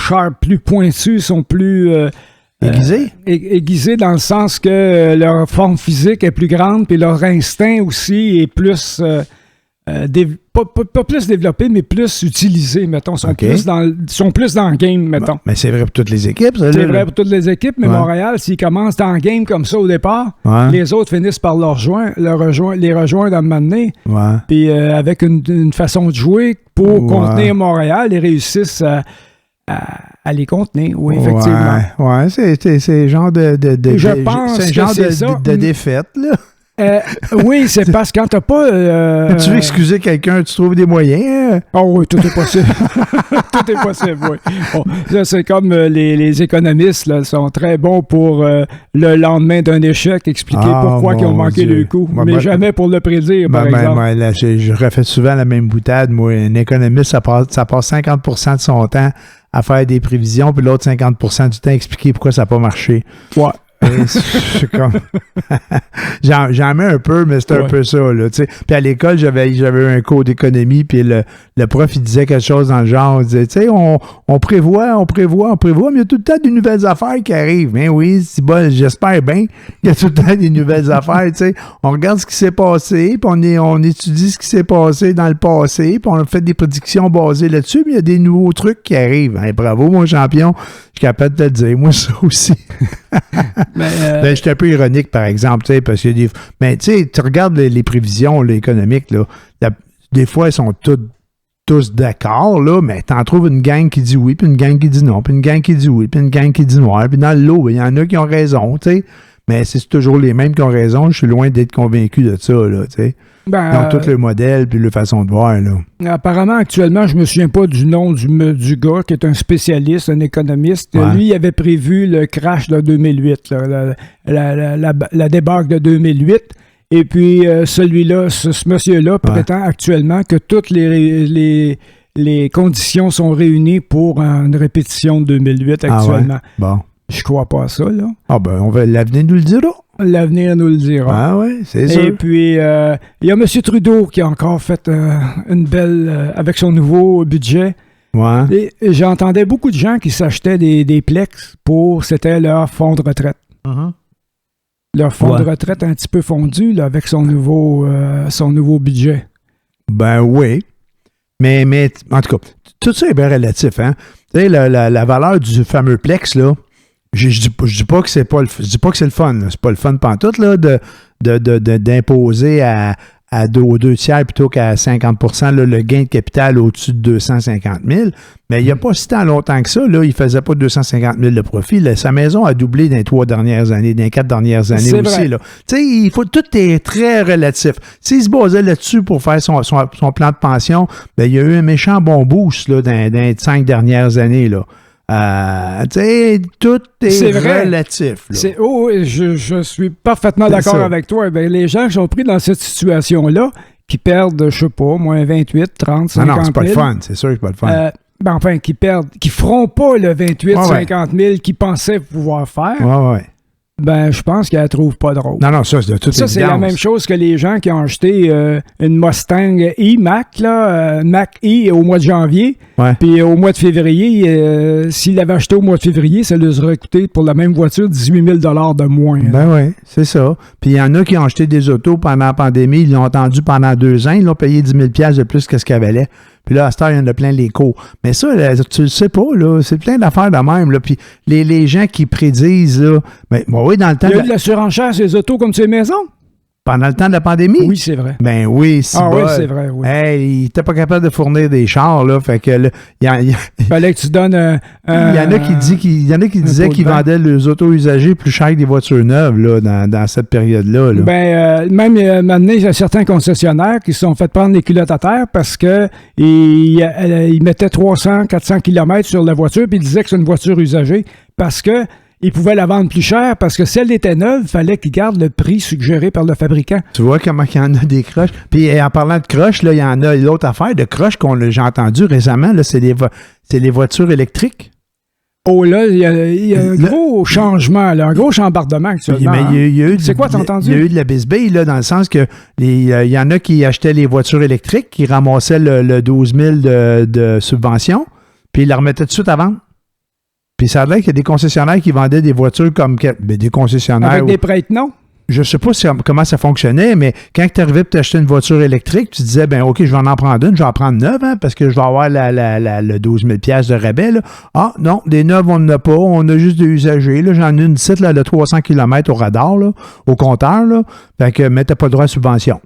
sharp, plus pointus, sont plus... Aiguisés? Aiguisés dans le sens que leur forme physique est plus grande, puis leur instinct aussi est plus... pas plus développé, mais plus utilisé, mettons. Sont plus dans le game, mettons. Mais c'est vrai pour toutes les équipes, ça. C'est vrai pour toutes les équipes, mais Montréal, s'ils commencent dans le game comme ça au départ, les autres finissent par les rejoindre à un moment donné. Ouais. Puis avec une façon de jouer pour contenir Montréal, ils réussissent à les contenir, oui, effectivement. Ouais, c'est genre de je pense c'est un genre de défaite, là. Oui, c'est parce que quand t'as pas... Tu veux excuser quelqu'un, tu trouves des moyens? Oh oui, tout est possible. Tout est possible, oui. Bon, là, c'est comme les économistes là, sont très bons pour le lendemain d'un échec expliquer pourquoi ils ont manqué le coup, mais jamais pour le prédire, par exemple. Là, je refais souvent la même boutade. Moi, un économiste, ça passe 50% de son temps à faire des prévisions, puis l'autre 50% du temps à expliquer pourquoi ça n'a pas marché. Ouais. C'est comme... J'en mets un peu, mais c'est un peu ça, là, tu sais. Puis à l'école, j'avais un cours d'économie, puis le prof, il disait quelque chose dans le genre, il disait, tu sais, on prévoit, mais il y a tout le temps des nouvelles affaires qui arrivent. Mais oui, c'est bon, j'espère bien qu'il y a tout le temps des nouvelles affaires, tu sais. On regarde ce qui s'est passé, puis on étudie ce qui s'est passé dans le passé, puis on fait des prédictions basées là-dessus, mais il y a des nouveaux trucs qui arrivent. Hey, bravo, mon champion. Je suis capable de te le dire, moi, ça aussi. Ben, j'étais un peu ironique, par exemple, parce qu'il y a des... Mais tu sais, tu regardes les prévisions là, économiques, là, des fois, elles sont tous d'accord, là, mais t'en trouves une gang qui dit oui, puis une gang qui dit non, puis une gang qui dit oui, puis une gang qui dit noir, puis dans le lot, il y en a qui ont raison, tu sais. Mais c'est toujours les mêmes qui ont raison. Je suis loin d'être convaincu de ça, là, tu sais. Dans tout le modèle puis la façon de voir, là. Apparemment, actuellement, je me souviens pas du nom du gars qui est un spécialiste, un économiste. Ouais. Lui, il avait prévu le crash de 2008, là, la débâcle de 2008. Et puis, celui-là, ce monsieur-là prétend actuellement que toutes les conditions sont réunies pour une répétition de 2008 actuellement. Bon. Je crois pas à ça, là. Ah ben, l'avenir nous le dira. L'avenir nous le dira. Ah oui, c'est sûr. Et puis, il y a M. Trudeau qui a encore fait une belle... avec son nouveau budget. Ouais. Et j'entendais beaucoup de gens qui s'achetaient des Plex c'était leur fonds de retraite. Uh-huh. Leur fonds de retraite un petit peu fondu, là, avec son nouveau budget. Ben oui. Mais en tout cas, tout ça est bien relatif, hein. Tu sais, la valeur du fameux Plex, là, je dis pas que c'est pas le fun. Là. C'est pas le fun pantoute là, d'imposer à aux 2/3 plutôt qu'à 50%, là, le gain de capital au-dessus de 250 000. Mais il n'y a pas si tant longtemps que ça, là, il ne faisait pas 250 000 de profit. Là, sa maison a doublé dans les 4 dernières années C'est aussi. vrai. Là. Tout est très relatif. S'il se basait là-dessus pour faire son plan de pension, ben, il y a eu un méchant bon boost là, dans les 5 dernières années. Là. Tout est vrai. relatif. Là. Je suis parfaitement C'est d'accord ça. avec toi. Ben, les gens qui sont pris dans cette situation-là, qui perdent, je sais pas, moins 28, 30, 50 000. Non, c'est pas le fun. C'est sûr que c'est pas le fun. Enfin, qui feront pas le 28, Ouais. 50 000 qu'ils pensaient pouvoir faire, Ouais. ben, je pense qu'ils la trouvent pas drôle. Non, ça, c'est de toute Ça, c'est la évidence. même chose que les gens qui ont acheté une Mustang E-Mac, Mac E au mois de janvier. Ouais. Puis au mois de février, s'ils l'avaient acheté au mois de février, ça leur aurait coûté pour la même voiture 18 000 $ de moins. Ben oui, c'est ça. Puis il y en a qui ont acheté des autos pendant la pandémie, ils l'ont attendu pendant 2 ans, ils l'ont payé 10 000 $ de plus que ce qu'elle valait. Puis là, à cette heure, il y en a plein les cours. Mais ça, là, tu le sais pas, là, c'est plein d'affaires de même. Là. Puis les gens qui prédisent, là, oui, dans le temps Il y a eu de la surenchère sur les autos comme sur les maisons? pendant le temps de la pandémie. Oui, c'est vrai. Ben oui, c'est Ah oui, c'est vrai, oui. Hey, il était pas capable de fournir des chars, là. Fait que là, il Fallait que tu donnes y en a qui disaient qu'ils vendaient les autos usagées plus cher que des voitures neuves, là, dans cette période-là. Là. Ben, maintenant, il y a certains concessionnaires qui se sont fait prendre les culottes à terre parce que ils mettaient 300, 400 km sur la voiture puis ils disaient que c'est une voiture usagée parce que ils pouvaient la vendre plus cher parce que si elle était neuve, il fallait qu'ils gardent le prix suggéré par le fabricant. Tu vois comment il y en a des croches. Puis en parlant de croches, là, il y en a l'autre affaire de croches j'ai entendu récemment, là, c'est les voitures électriques. Oh là, il y a un gros changement, là, un gros chambardement actuellement. Mais il y a eu C'est quoi, t'as entendu? Il y a eu de la bisbille, là, dans le sens que il y en a qui achetaient les voitures électriques, qui ramassaient le 12 000 de subvention, puis ils la remettaient tout de suite à vendre. Puis ça a l'air qu'il y a des concessionnaires qui vendaient des voitures comme des concessionnaires. Avec des prêts non? Je sais pas comment ça fonctionnait, mais quand tu arrivais pour t'acheter une voiture électrique, tu disais, ben OK, je vais en prendre une, je vais en prendre 9, hein, parce que je vais avoir le 12 000 $ de rabais. Là. Ah non, des neuves, on n'en a pas, on a juste des usagers. Là. J'en ai une site là, de 300 km au radar, là, au compteur. Là. Fait que, mais t'as pas le droit à subvention.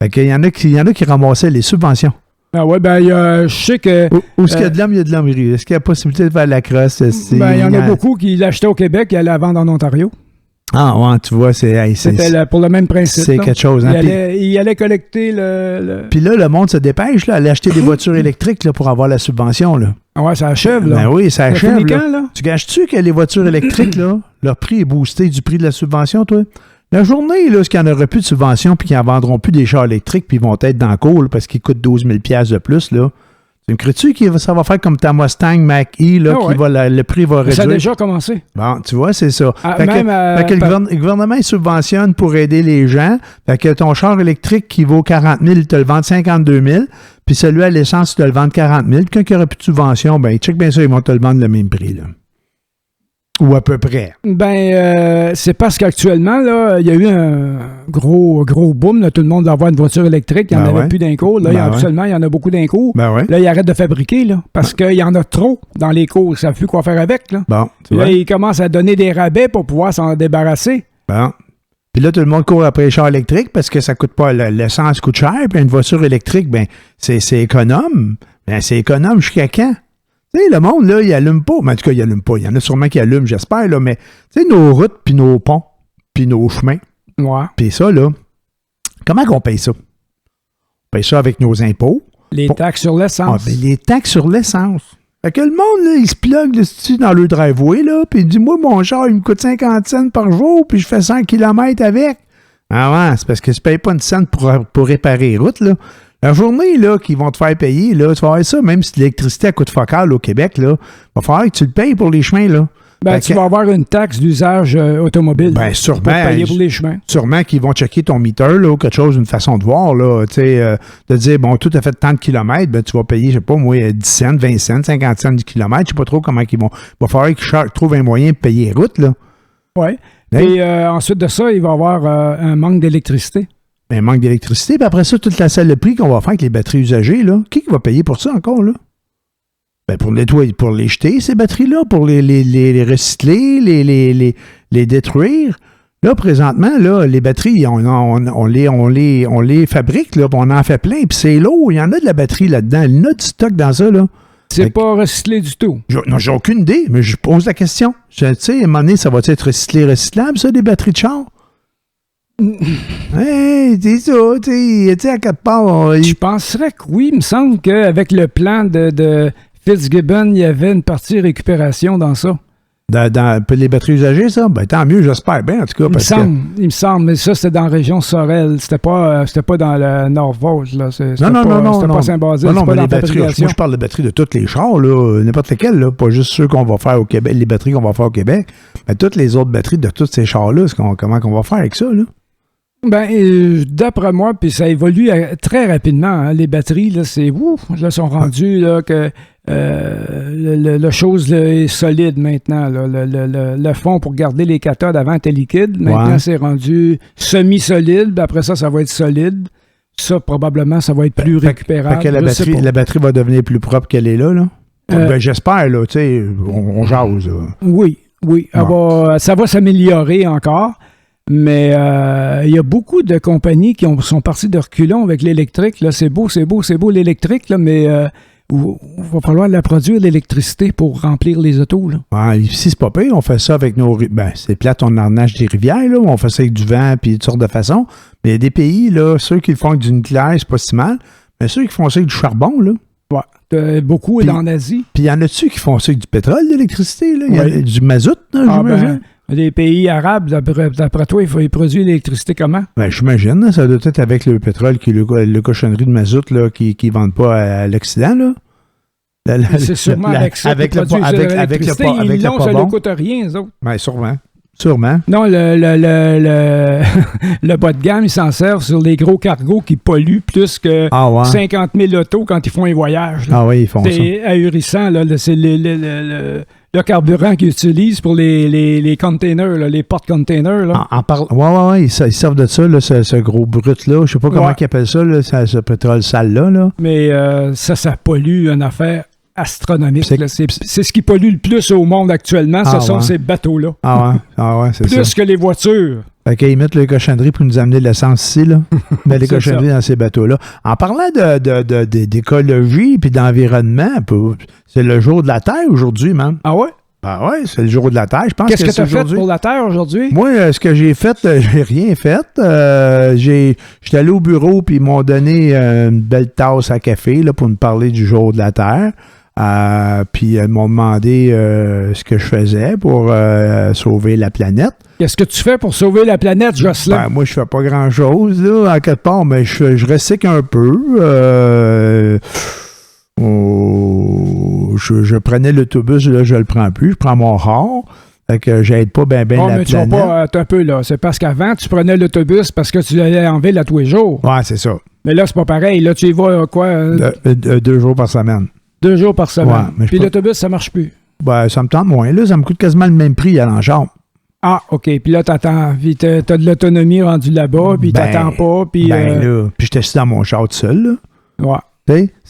Fait qu'il y en a qui ramassaient les subventions. Ah ouais, ben, je sais que... Où est-ce qu'il y a de l'homme, il y a de l'hommerie. Est-ce qu'il y a possibilité de faire la crosse? Ben, il y en a beaucoup qui l'achetaient au Québec et allaient la vendre en Ontario. Ah ouais, tu vois, C'était pour le même principe. c'est là. quelque chose. Hein? Il allait collecter le... Puis là, le monde se dépêche là, à aller acheter des voitures électriques là, pour avoir la subvention. Là. Ah ouais, ça achève, là. Ben oui, ça achève. finit Là. quand, là? Tu gâches-tu que les voitures électriques, là, leur prix est boosté du prix de la subvention, toi? La journée, là, ce qu'il n'y en aurait plus de subvention puis qu'ils n'en vendront plus des chars électriques puis ils vont être dans le cours là, parce qu'ils coûtent 12 000 $ de plus, là. Tu me crées-tu que ça va faire comme ta Mustang Mach-E, là, le prix va réduire? Ça a déjà commencé. Bon, tu vois, c'est ça. Fait que le gouvernement il subventionne pour aider les gens. Fait que ton char électrique qui vaut 40 000, il te le vend 52 000. Puis celui à l'essence, il te le vend 40 000. Quand il n'y aura plus de subvention, ben, check bien ça, ils vont te le vendre le même prix, là. Ou à peu près. Ben, c'est parce qu'actuellement, là, il y a eu un gros boom. Là, tout le monde va avoir une voiture électrique. Il n'y en avait plus d'un cours. Là, actuellement, il y en a beaucoup d'un cours. Ben ouais. Là, ils arrêtent de fabriquer là, parce qu'il y en a trop dans les cours. Ils ne savent plus quoi faire avec. Là, bon, tu là vois. ils commencent à donner des rabais pour pouvoir s'en débarrasser. Bon. Puis là, tout le monde court après les chars électriques parce que ça coûte pas. L'essence coûte cher. Puis une voiture électrique, ben, c'est économe. Ben, c'est économe jusqu'à quand? Tu sais, le monde, là, il allume pas. Mais en tout cas, il allume pas. Il y en a sûrement qui allument, j'espère, là. Mais, tu sais, nos routes, puis nos ponts, puis nos chemins. Ouais. Puis ça, là, comment qu'on paye ça? On paye ça avec nos impôts. Les taxes sur l'essence. Ah, ben, les taxes sur l'essence. Fait que le monde, là, il se plug dans le driveway, là, puis il dit, moi, mon char, il me coûte 50 cents par jour, puis je fais 100 km avec. Ah ouais, c'est parce que tu payes pas une cent pour réparer les routes, là. La journée là, qu'ils vont te faire payer, là, tu vas avoir ça, même si l'électricité coûte focal au Québec, là, il va falloir que tu le payes pour les chemins. Là. Ben, tu vas avoir une taxe d'usage automobile. Ben, sûrement. Pour payer pour les chemins. Sûrement qu'ils vont checker ton meter, là, ou quelque chose, une façon de voir, là, tu sais, de dire, bon, tout a fait tant de kilomètres, ben, tu vas payer, je sais pas, moi, 10 cents, 20 cents, 50 cents du kilomètre, je sais pas trop comment ils vont. Il va falloir qu'ils trouvent un moyen de payer les routes, là. Oui. Et ensuite de ça, il va y avoir un manque d'électricité. Ben, manque d'électricité. Puis après ça, toute la salle de prix qu'on va faire avec les batteries usagées, là, qui va payer pour ça encore, là? Ben, pour nettoyer, pour les jeter, ces batteries-là, pour les recycler, les détruire. Là, présentement, là, les batteries, on les fabrique, là, puis on en fait plein, puis c'est lourd. Il y en a de la batterie là-dedans. Il y en a du stock dans ça, là. C'est pas recyclé du tout. Non, j'ai aucune idée, mais je pose la question. Tu sais, à un moment donné, ça va être recyclable, ça, des batteries de char? Hey, c'est ça, tu sais, à quelque part... Je penserais que oui. Il me semble qu'avec le plan de Fitzgibbon, il y avait une partie récupération dans ça. Dans les batteries usagées, ça? Ben, tant mieux, j'espère bien, en tout cas. Il me semble, mais ça, c'était dans la région Sorel. C'était pas dans le Nord-Vosges, là. C'était pas Saint-Basile, non, pas mais dans les batteries, moi, je parle de batteries de tous les chars, là, n'importe lesquelles, là, pas juste ceux qu'on va faire au Québec, les batteries qu'on va faire au Québec, mais toutes les autres batteries de tous ces chars-là, comment qu'on va faire avec ça, là? Ben, d'après moi, puis ça évolue très rapidement, hein, les batteries, là, là, sont rendus, là, que la chose là, est solide maintenant. Là. Le fond pour garder les cathodes avant était liquide. Maintenant, c'est rendu semi-solide. Puis après ça, ça va être solide. Ça, probablement, ça va être plus récupérable. Fait que la batterie va devenir plus propre qu'elle est là? Ben, j'espère, là, tu sais, on jase. Là. Oui. Ça va s'améliorer encore. Mais il y a beaucoup de compagnies qui sont parties de reculons avec l'électrique. Là, c'est beau l'électrique, là, mais il va falloir la produire, l'électricité, pour remplir les autos. Là. Ouais, ici, c'est pas pire. On fait ça avec nos... Ben, c'est plate, on enneige des rivières, là. On fait ça avec du vent puis toutes sortes de façons. Mais il y a des pays, là, ceux qui le font avec du nucléaire, c'est pas si mal. Mais ceux qui font ça avec du charbon, là... Ouais. Beaucoup est en Asie. Puis il y en a-tu qui font ça avec du pétrole, d'électricité, là? Il y a du mazout, là, j'imagine. Les pays arabes, d'après toi, ils produisent l'électricité comment? Ben, j'imagine, ça doit être avec le pétrole, le cochonnerie de mazout là, qui ne vendent pas à l'Occident, là. C'est sûrement avec ça qu'ils produisent l'électricité. Ils l'ont, ça ne coûte rien, eux autres. Ben, sûrement. Non, le bas de gamme, ils s'en servent sur les gros cargos qui polluent plus que 50 000 autos quand ils font un voyage. Là. Ah oui, ils font ça. C'est ahurissant, là. C'est le carburant qu'ils utilisent pour les containers, là, les porte-containers. Oui, ils servent de ça, là, ce gros brut-là. Je sais pas comment ils appellent ça, là, ce pétrole sale-là. Là. Mais ça pollue une affaire astronomique. C'est ce qui pollue le plus au monde actuellement, ce sont ces bateaux-là. C'est ça. Plus que les voitures. Fait qu'ils mettent les cochonneries pour nous amener de l'essence ici, là. Mais les cochonneries dans ces bateaux-là. En parlant d'écologie et d'environnement, c'est le jour de la Terre aujourd'hui, même. Ah ouais? Ben ouais, c'est le jour de la Terre. Je pense Qu'est-ce que tu as fait pour la Terre aujourd'hui? Moi, ce que j'ai fait, j'ai rien fait. J'étais allé au bureau puis ils m'ont donné une belle tasse à café là, pour me parler du jour de la Terre. Puis ils m'ont demandé ce que je faisais pour sauver la planète. Qu'est-ce que tu fais pour sauver la planète, Jocelyn? Ben, moi, je fais pas grand-chose, là, en quelque part, mais je recycle un peu. Je prenais l'autobus, là, je le prends plus. Je prends mon char. Fait que j'aide pas bien la planète. Tu vas pas un peu, là. C'est parce qu'avant, tu prenais l'autobus parce que tu allais en ville à tous les jours. Ouais, c'est ça. Mais là, c'est pas pareil. Là, tu y vas, quoi? 2 jours par semaine. 2 jours par semaine. Ouais, puis l'autobus, ça marche plus. Ben, ça me tente moins. Là, ça me coûte quasiment le même prix à l'enjambe. Ah, OK. Puis là, t'attends. Puis t'as de l'autonomie rendue là-bas, puis t'attends pas. Puis là, puis j'étais assis dans mon char tout seul, là. Ouais.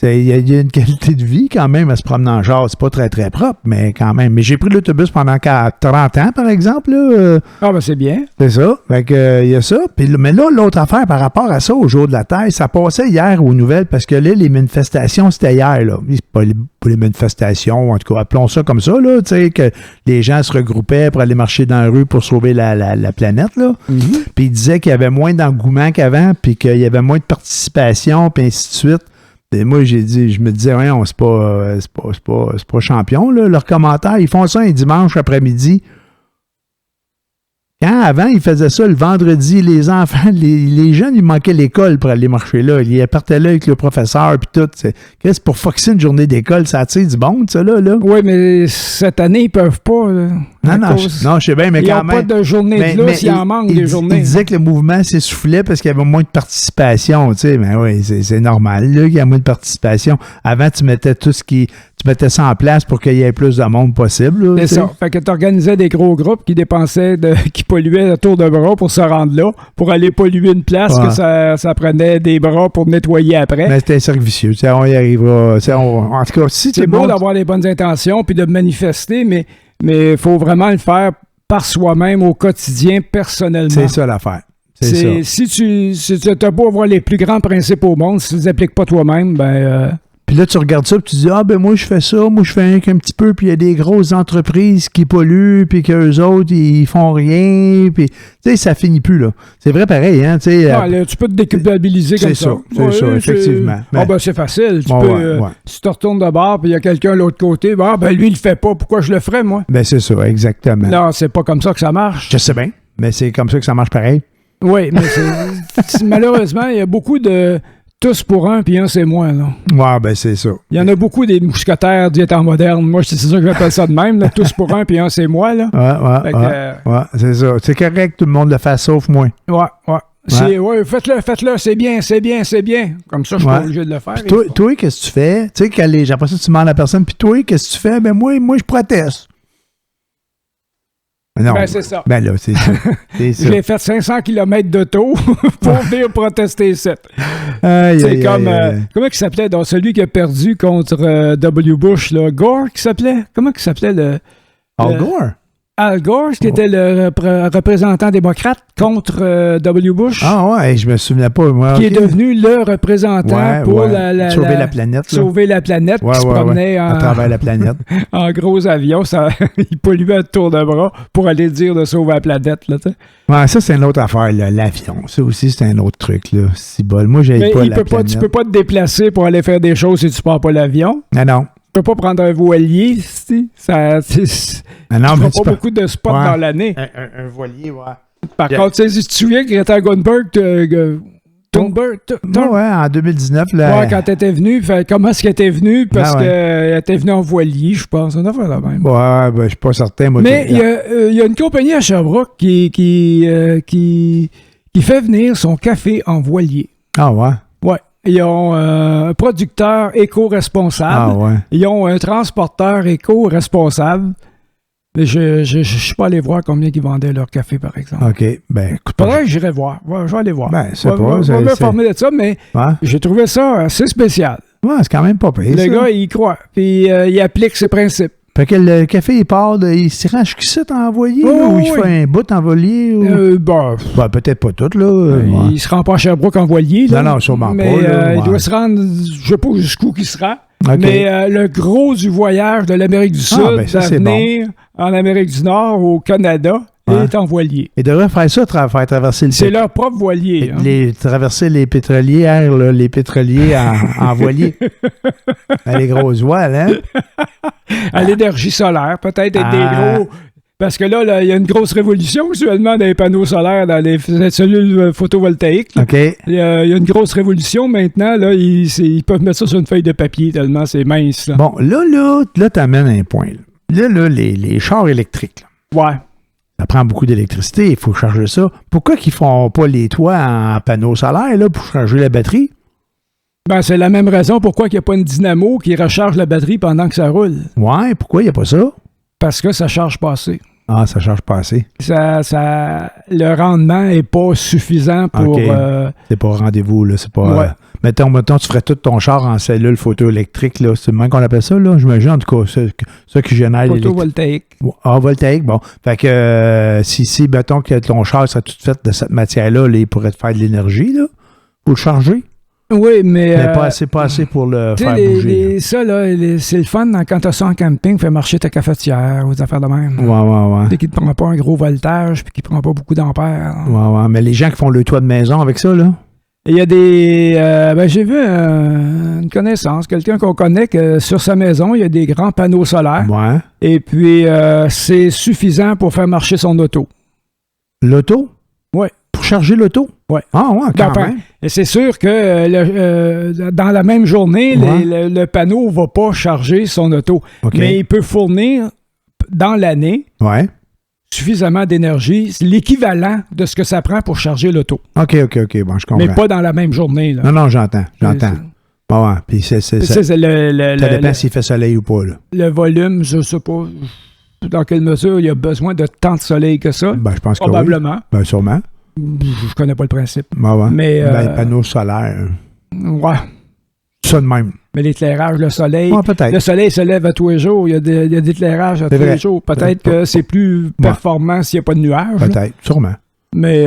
Il y a une qualité de vie quand même à se promener en char. C'est pas très, très propre, mais quand même. Mais j'ai pris l'autobus pendant 30 ans, par exemple. Là. Ben c'est bien. C'est ça. Fait que, il y a ça. Mais là, l'autre affaire par rapport à ça, au jour de la Terre, ça passait hier aux nouvelles parce que là, les manifestations, c'était hier. Là. C'est pas les manifestations, en tout cas, appelons ça comme ça, là, que les gens se regroupaient pour aller marcher dans la rue pour sauver la planète. Là. Mm-hmm. Puis ils disaient qu'il y avait moins d'engouement qu'avant, puis qu'il y avait moins de participation, puis ainsi de suite. Et moi, je me disais, c'est pas champion, là, leurs commentaires. Ils font ça un dimanche après-midi. Quand avant, ils faisaient ça le vendredi, les enfants, les jeunes, ils manquaient l'école pour aller marcher là. Ils partaient là avec le professeur puis tout. Qu'est-ce pour foxer une journée d'école? Ça attire du monde, ça, là? Oui, mais cette année, ils peuvent pas. Là, non, je sais bien, mais quand même. Il n'y a pas de journée de lousse, il en manque des journées. Ils disaient que le mouvement s'essoufflait parce qu'il y avait moins de participation, tu sais. Mais oui, c'est normal, là, qu'il y a moins de participation. Avant, tu mettais ça en place pour qu'il y ait plus de monde possible. Là, c'est ça. Fait que tu organisais des gros groupes qui qui polluaient autour de bras pour se rendre là, pour aller polluer une place que ça prenait des bras pour nettoyer après. Mais c'était un cercle vicieux. On y arrivera. En tout cas, si c'est beau d'avoir les bonnes intentions puis de manifester, mais il faut vraiment le faire par soi-même au quotidien, personnellement. C'est ça l'affaire. C'est ça. Si tu n'as pas avoir les plus grands principes au monde, si tu ne les appliques pas toi-même, Puis là, tu regardes ça, puis tu dis, moi, je fais ça, moi, je fais un petit peu, puis il y a des grosses entreprises qui polluent, puis qu'eux autres, ils font rien, puis, tu sais, ça finit plus, là. C'est vrai pareil, hein, tu sais. là, tu peux te déculpabiliser comme ça. C'est ça, effectivement. C'est facile. Si tu te retournes de bord, puis il y a quelqu'un de l'autre côté, lui, il le fait pas, pourquoi je le ferais, moi? Ben, c'est ça, exactement. Non, c'est pas comme ça que ça marche. Je sais bien, mais c'est comme ça que ça marche pareil. Oui, mais malheureusement, il y a beaucoup de tous pour un, puis un, c'est moi, là. Ouais, ben c'est ça. Il y en a beaucoup des mousquetaires du temps moderne. Moi, c'est ça que j'appelle ça de même, là. Tous pour un, puis un, c'est moi, là. Ouais, c'est ça. C'est correct, tout le monde le fasse, sauf moi. Ouais. Faites-le, c'est bien. Comme ça, je suis pas obligé de le faire. Toi, qu'est-ce que tu fais? Tu sais, après ça, tu demandes à la personne, puis toi, qu'est-ce que tu fais? Ben moi, je proteste. Non. C'est ça. Ben là, c'est ça. J'ai fait 500 km d'auto pour venir protester ça. C'est comme... comment il s'appelait? Donc, celui qui a perdu contre W. Bush, là, Gore, qui s'appelait? Comment il s'appelait le... Al Gore? Al Gore, qui était le représentant démocrate contre W. Bush. Ah ouais, je me souviens pas. Moi, qui est devenu le représentant pour sauver la planète. Sauver la planète, qui se promenait à travers la planète. en gros avion. Il polluait à tour de bras pour aller dire de sauver la planète. Là, ouais, ça, c'est une autre affaire, là, l'avion. Ça aussi, c'est un autre truc. Là. Si bol. Moi, j'ai pas la planète. Tu peux pas te déplacer pour aller faire des choses si tu prends pas l'avion. Non. Tu peux pas prendre un voilier, tu pas beaucoup de spots dans l'année. Un voilier, ouais. Par contre, si tu te souviens, Greta Thunberg, en 2019, là. Ouais, quand elle était venue, comment est-ce qu'elle était venue? Parce qu'elle était venue en voilier, je pense. On a fait la même. Ouais, je suis pas certain. Moi, mais il y a une compagnie à Sherbrooke qui fait venir son café en voilier. Ah ouais? Ouais. Ils ont un producteur éco-responsable. Ah ouais. Ils ont un transporteur éco-responsable. Mais je suis pas allé voir combien ils vendaient leur café, par exemple. OK. Ben, écoute. Faudrait que j'irai voir. Ouais, je vais aller voir. Ben, c'est pas. Je vais m'informer de ça, mais j'ai trouvé ça assez spécial. Ouais, c'est quand même pas pire. Le gars, il croit. Puis il applique ses principes. Fait que le café, il part il s'y rend jusqu'ici en voilier, ou il fait un bout en voilier? Ou... peut-être pas tout, là. Il se rend pas à Sherbrooke en voilier, là. Non, sûrement mais, pas. Là, il doit se rendre, je sais pas jusqu'où il se rend. Okay. Mais le gros du voyage de l'Amérique du Sud, venir en Amérique du Nord, au Canada, est en voilier. Ils devraient faire ça, faire traverser le... C'est leur propre voilier. Traverser les pétrolières, là, les pétroliers en voilier. Les grosses voiles, hein? À l'énergie solaire, peut-être être des gros... Parce que là, il y a une grosse révolution actuellement dans les panneaux solaires, dans les cellules photovoltaïques. OK. Il y a une grosse révolution maintenant. Là, ils peuvent mettre ça sur une feuille de papier tellement c'est mince. Là. Bon, là t'amènes un point. Là, les chars électriques. Là. Ouais. Ça prend beaucoup d'électricité, il faut charger ça. Pourquoi qu'ils font pas les toits en panneaux solaires là, pour charger la batterie? Ben, c'est la même raison pourquoi il n'y a pas une dynamo qui recharge la batterie pendant que ça roule. Ouais, pourquoi il n'y a pas ça? Parce que ça charge pas assez. Ah, ça charge pas assez. Le rendement n'est pas suffisant pour... Okay. C'est pas rendez-vous, là. C'est pas... Ouais. Mettons, tu ferais tout ton char en cellule photoélectrique, là. C'est le même qu'on appelle ça, là. J'imagine, en tout cas, ça qui génère... Photovoltaïque. Ah, voltaïque, bon. Fait que si, mettons que ton char serait tout fait de cette matière-là, il pourrait te faire de l'énergie, là, pour le charger. Oui, mais pas assez pour le faire bouger. Ça, là, c'est le fun quand tu as ça en camping, fais marcher ta cafetière ou des affaires de même. Ouais. Dès qu'il ne prend pas un gros voltage puis qu'il ne prend pas beaucoup d'ampères. Ouais. Mais les gens qui font le toit de maison avec ça, là? Il y a des... j'ai vu une connaissance, quelqu'un qu'on connaît, que sur sa maison, il y a des grands panneaux solaires. Ouais. Et puis, c'est suffisant pour faire marcher son auto. L'auto? Oui. Pour charger l'auto? Oui. Ah, ouais, quand même. Et c'est sûr que dans la même journée, le panneau ne va pas charger son auto. Okay. Mais il peut fournir, dans l'année, suffisamment d'énergie, l'équivalent de ce que ça prend pour charger l'auto. OK. Bon, je comprends. Mais pas dans la même journée. Là. Non, j'entends. Bon, puis ça dépend s'il fait soleil ou pas. Là. Le volume, je ne sais pas dans quelle mesure il y a besoin de tant de soleil que ça. Ben, je pense probablement. Que oui. Ben, sûrement. Je connais pas le principe. Ouais. Mais, les panneaux solaires. Ouais. ça de même. Mais l'éclairage, le soleil, Peut-être. le soleil se lève à tous les jours. Il y a de l'éclairage à tous les jours. Peut-être que c'est plus performant s'il n'y a pas de nuages. Peut-être, sûrement. Mais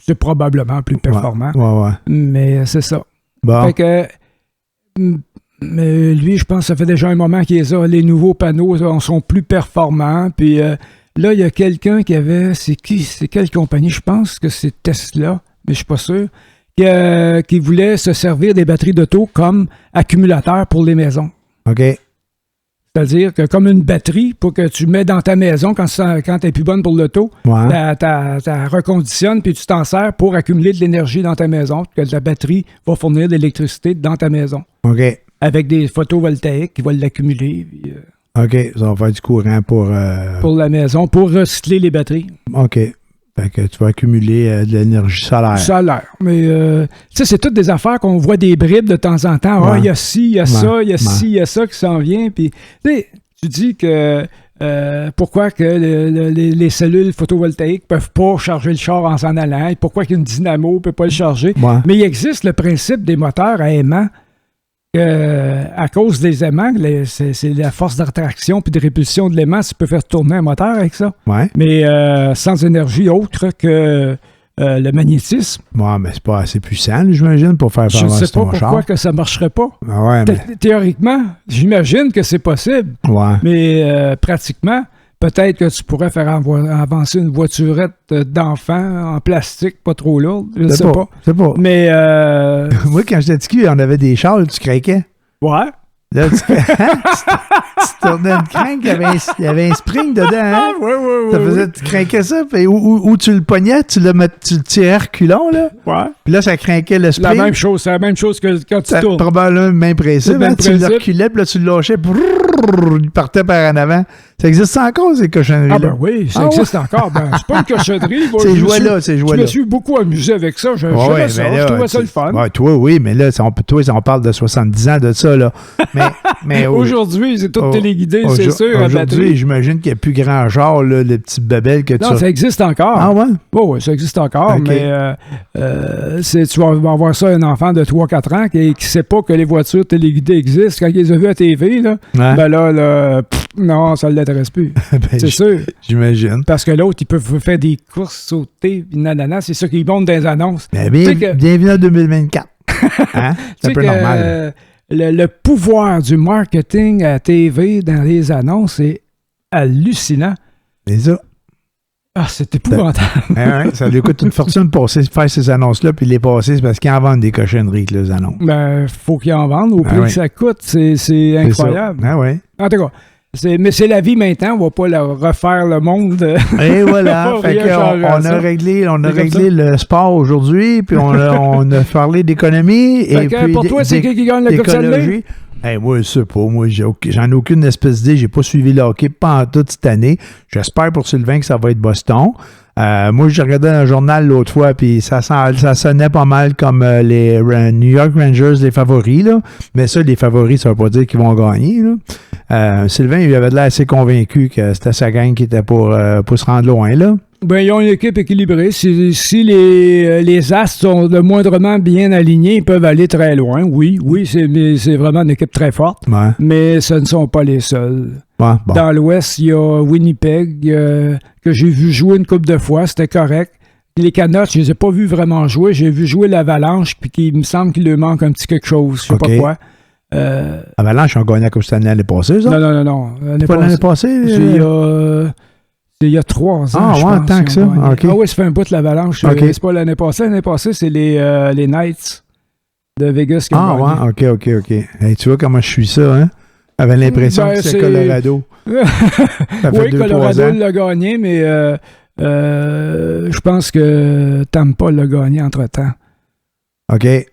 c'est probablement plus performant. Ouais. Mais c'est ça. Bon. Fait que, mais lui, je pense que ça fait déjà un moment qu'il est ça. Les nouveaux panneaux sont plus performants. Puis là, il y a quelqu'un qui avait... C'est qui? C'est quelle compagnie? Je pense que c'est Tesla, mais je suis pas sûr. Qui voulait se servir des batteries d'auto comme accumulateur pour les maisons. OK. C'est-à-dire que comme une batterie pour que tu mets dans ta maison quand tu n'es plus bonne pour l'auto, tu reconditionnes puis tu t'en sers pour accumuler de l'énergie dans ta maison, que la batterie va fournir de l'électricité dans ta maison. OK. Avec des photovoltaïques qui vont l'accumuler. Puis, OK. Ça va faire du courant pour la maison, pour recycler les batteries. OK. Fait que tu vas accumuler de l'énergie solaire. Solaire. Mais, tu sais, c'est toutes des affaires qu'on voit des bribes de temps en temps. Il y a ci, il y a ça, il y a ci, il y a ça qui s'en vient. Puis, tu dis que pourquoi que les cellules photovoltaïques ne peuvent pas charger le char en s'en allant, et pourquoi qu'une dynamo ne peut pas le charger. Ouais. Mais il existe le principe des moteurs à aimants. À cause des aimants, c'est la force d'attraction puis de répulsion de l'aimant, ça peut faire tourner un moteur avec ça. Ouais. Mais sans énergie autre que le magnétisme. Ouais, mais c'est pas assez puissant, j'imagine, pour faire Je ne sais avancer pas ton char. pourquoi que ça ne marcherait pas. Ah ouais, mais... Théoriquement, j'imagine que c'est possible. Ouais. Mais pratiquement, peut-être que tu pourrais faire avancer une voiturette d'enfant en plastique, pas trop lourde. Je ne sais pas. C'est pas. Mais... Moi, quand j'étais petit, on avait des chars, tu craquais. Ouais. Là, tu tournais une crank, il y avait un spring dedans. Hein? Ouais. Tu craquais ça, puis où tu le pognais, tu le tirais reculons, là. Ouais. Puis là, ça craquait le spring. C'est la même chose que quand tu tournes. Probablement le même principe. Même Tu le principe. reculais, puis là, tu le lâchais, il partait par en avant. Ça existe encore, ces cochonneries-là? Ah ben oui, ça existe encore. Ben, c'est pas une cochonnerie. Ces jouets-là. Je me suis beaucoup amusé avec ça. Je trouvais ça le fun. Ouais, toi, oui, mais là, on parle de 70 ans de ça, là. Mais aujourd'hui, c'est tout téléguidé, c'est sûr. Aujourd'hui, j'imagine qu'il n'y a plus grand genre, là, les petites babelles que tu... Non, ça existe encore. Ah ouais? Oui, ça existe encore, okay. Mais tu vas avoir ça, un enfant de 3-4 ans qui ne sait pas que les voitures téléguidées existent. Quand il les a vues à TV, là, ben là non, ça ne l'intéresse plus. C'est sûr. J'imagine. Parce que l'autre, il peut faire des courses, sauter, puis nanana, c'est ça qui monte dans les annonces. Bienvenue en 2024. Hein? C'est un peu normal. Le pouvoir du marketing à TV dans les annonces est hallucinant. C'est ça. Ah, c'est épouvantable. Ça lui coûte une fortune pour faire ces annonces-là, puis les passer, c'est parce qu'ils en vendent des cochonneries, les annonces. Ben, faut qu'ils en vendent au prix que ça coûte. C'est incroyable. Ah ouais. En tout cas, mais c'est la vie maintenant, on va pas refaire le monde. Et voilà, fait on a réglé le sport aujourd'hui, puis on a parlé d'économie. Et puis pour toi, c'est qui gagne la Coupe Stanley? Moi, je sais pas. Moi, j'en ai aucune espèce d'idée. J'ai pas suivi le hockey pendant toute cette année. J'espère pour Sylvain que ça va être Boston. Moi, j'ai regardé un journal l'autre fois, puis ça sonnait pas mal comme les New York Rangers, les favoris, là. Mais ça, les favoris, ça veut pas dire qu'ils vont gagner, là. Sylvain, il avait l'air assez convaincu que c'était sa gang qui était pour se rendre loin, là. Ben, ils ont une équipe équilibrée. Si les Astres sont le moindrement bien alignés, ils peuvent aller très loin. Oui, c'est vraiment une équipe très forte. Ouais. Mais ce ne sont pas les seuls. Ouais, bon. Dans l'Ouest, il y a Winnipeg, que j'ai vu jouer une couple de fois. C'était correct. Les Canucks, je ne les ai pas vus vraiment jouer. J'ai vu jouer l'Avalanche, puis il me semble qu'il leur manque un petit quelque chose. Je ne sais pas quoi. Avalanche ont gagné la Coupe Stanley l'année passée, ça? Non. L'année passée? Il y a 3 ans, je pense. Ah ouais, tant que ça? Okay. Ah oui, ça fait un bout de l'Avalanche. Okay. C'est pas l'année passée. L'année passée, c'est les Knights de Vegas qui ont gagné. Ah ouais, OK. Hey, tu vois comment je suis ça, hein? J'avais l'impression que c'est Colorado. Oui, Colorado l'a gagné, mais je pense que Tampa l'a gagné entre-temps. OK. Il me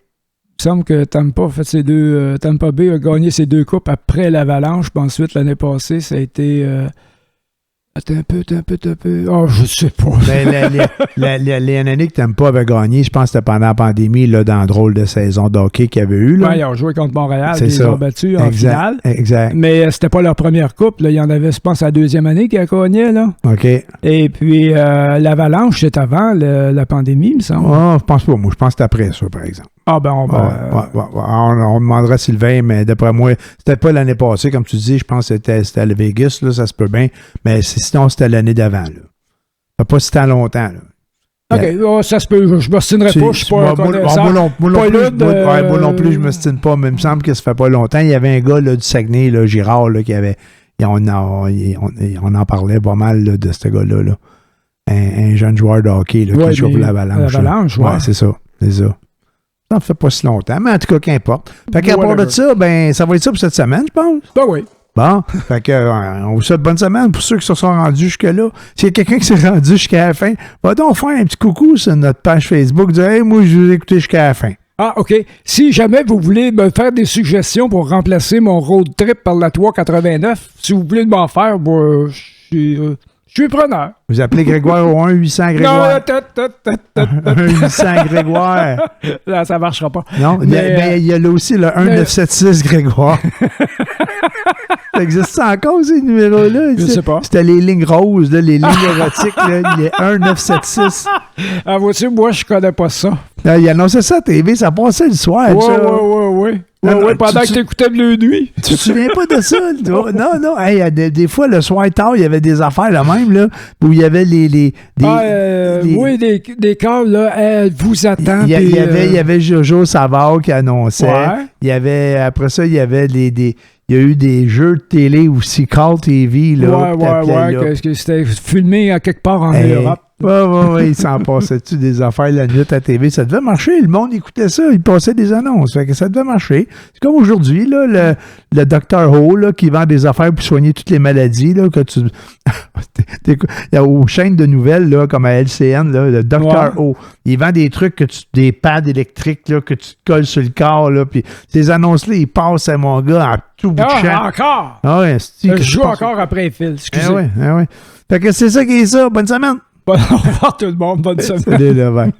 semble que Tampa Bay a gagné ses 2 coupes après l'Avalanche, puis ensuite, l'année passée, ça a été... Attends un peu. Oh, je sais pas. Les années que Tampa avait gagné, je pense que c'était pendant la pandémie, là, dans le drôle de saison d'hockey qu'il y avait eu. Là. Ouais, ils ont joué contre Montréal, ils ont battu en finale. Exact. Mais c'était pas leur première coupe. Là. Il y en avait, je pense, la 2e année qu'ils gagné. Là. OK. Et puis, l'Avalanche, c'est avant la pandémie, il me semble. Oh, je pense pas. Moi, je pense que c'est après ça, par exemple. Ah ben, On demandera à Sylvain, mais d'après moi, c'était pas l'année passée, comme tu dis, je pense que c'était à Vegas, là, ça se peut bien, mais sinon, c'était l'année d'avant. Là. Ça fait pas si tant longtemps. Là. OK, ça se peut. Je me stinerai pas, je suis pas connaissant. Moi non plus, je me stine pas, mais il me semble que ça fait pas longtemps. Il y avait un gars là, du Saguenay, là, Girard, là, qui avait... On en parlait pas mal là, de ce gars-là. Là. Un jeune joueur de hockey là, qui joue pour l'Avalanche. Ouais, c'est ça. Ça ne fait pas si longtemps, mais en tout cas, qu'importe. Fait qu'à part de ça, ben, ça va être ça pour cette semaine, je pense. Ben oui. Bon, fait que, on vous souhaite bonne semaine pour ceux qui se sont rendus jusque-là. S'il y a quelqu'un qui s'est rendu jusqu'à la fin, va donc faire un petit coucou sur notre page Facebook, dire « Hey, moi, je vous ai écouté jusqu'à la fin. » Ah, OK. Si jamais vous voulez me faire des suggestions pour remplacer mon road trip par la 389, si vous voulez m'en faire, je suis preneur. Vous appelez Grégoire au 1-800 Grégoire. Non, 1-800 Grégoire. Là, ça ne marchera pas. Non, mais il y a là aussi le 1976 Grégoire. Ça existe encore, ces numéros-là? Je sais pas. C'était les lignes roses, là, les lignes érotiques, là, les 1976. Ah, vois-tu, moi, je connais pas ça. Il annonçait ça à TV, ça passait le soir. Oui, pendant que t'écoutais de la nuit. Tu te souviens pas de ça? Non. Hey, des fois, le soir tard, il y avait des affaires là même, là, où il y avait des câbles, là, elle vous attend. Il y avait Jojo Savard qui annonçait. Ouais. Il y avait, après ça, il y avait il y a eu des jeux de télé aussi, Call TV, là. Ouais, que c'était filmé à quelque part en Europe. Oui, il s'en passait-tu des affaires la nuit à TV. Ça devait marcher. Le monde écoutait ça. Il passait des annonces. Fait que ça devait marcher. C'est comme aujourd'hui, là, le Dr. Ho, là, qui vend des affaires pour soigner toutes les maladies, là, que tu... Il y a aux chaînes de nouvelles, là, comme à LCN, là, le Dr. Ho. Il vend des trucs, des pads électriques, là, que tu te colles sur le corps, là, puis ces annonces-là, ils passent à mon gars en tout bout de champ. Encore? Ah ouais, je joue encore après Phil, excusez. Ah ouais. Fait que c'est ça qui est ça. Bonne semaine. Au revoir tout le monde, bonne semaine. Salut, là, bye.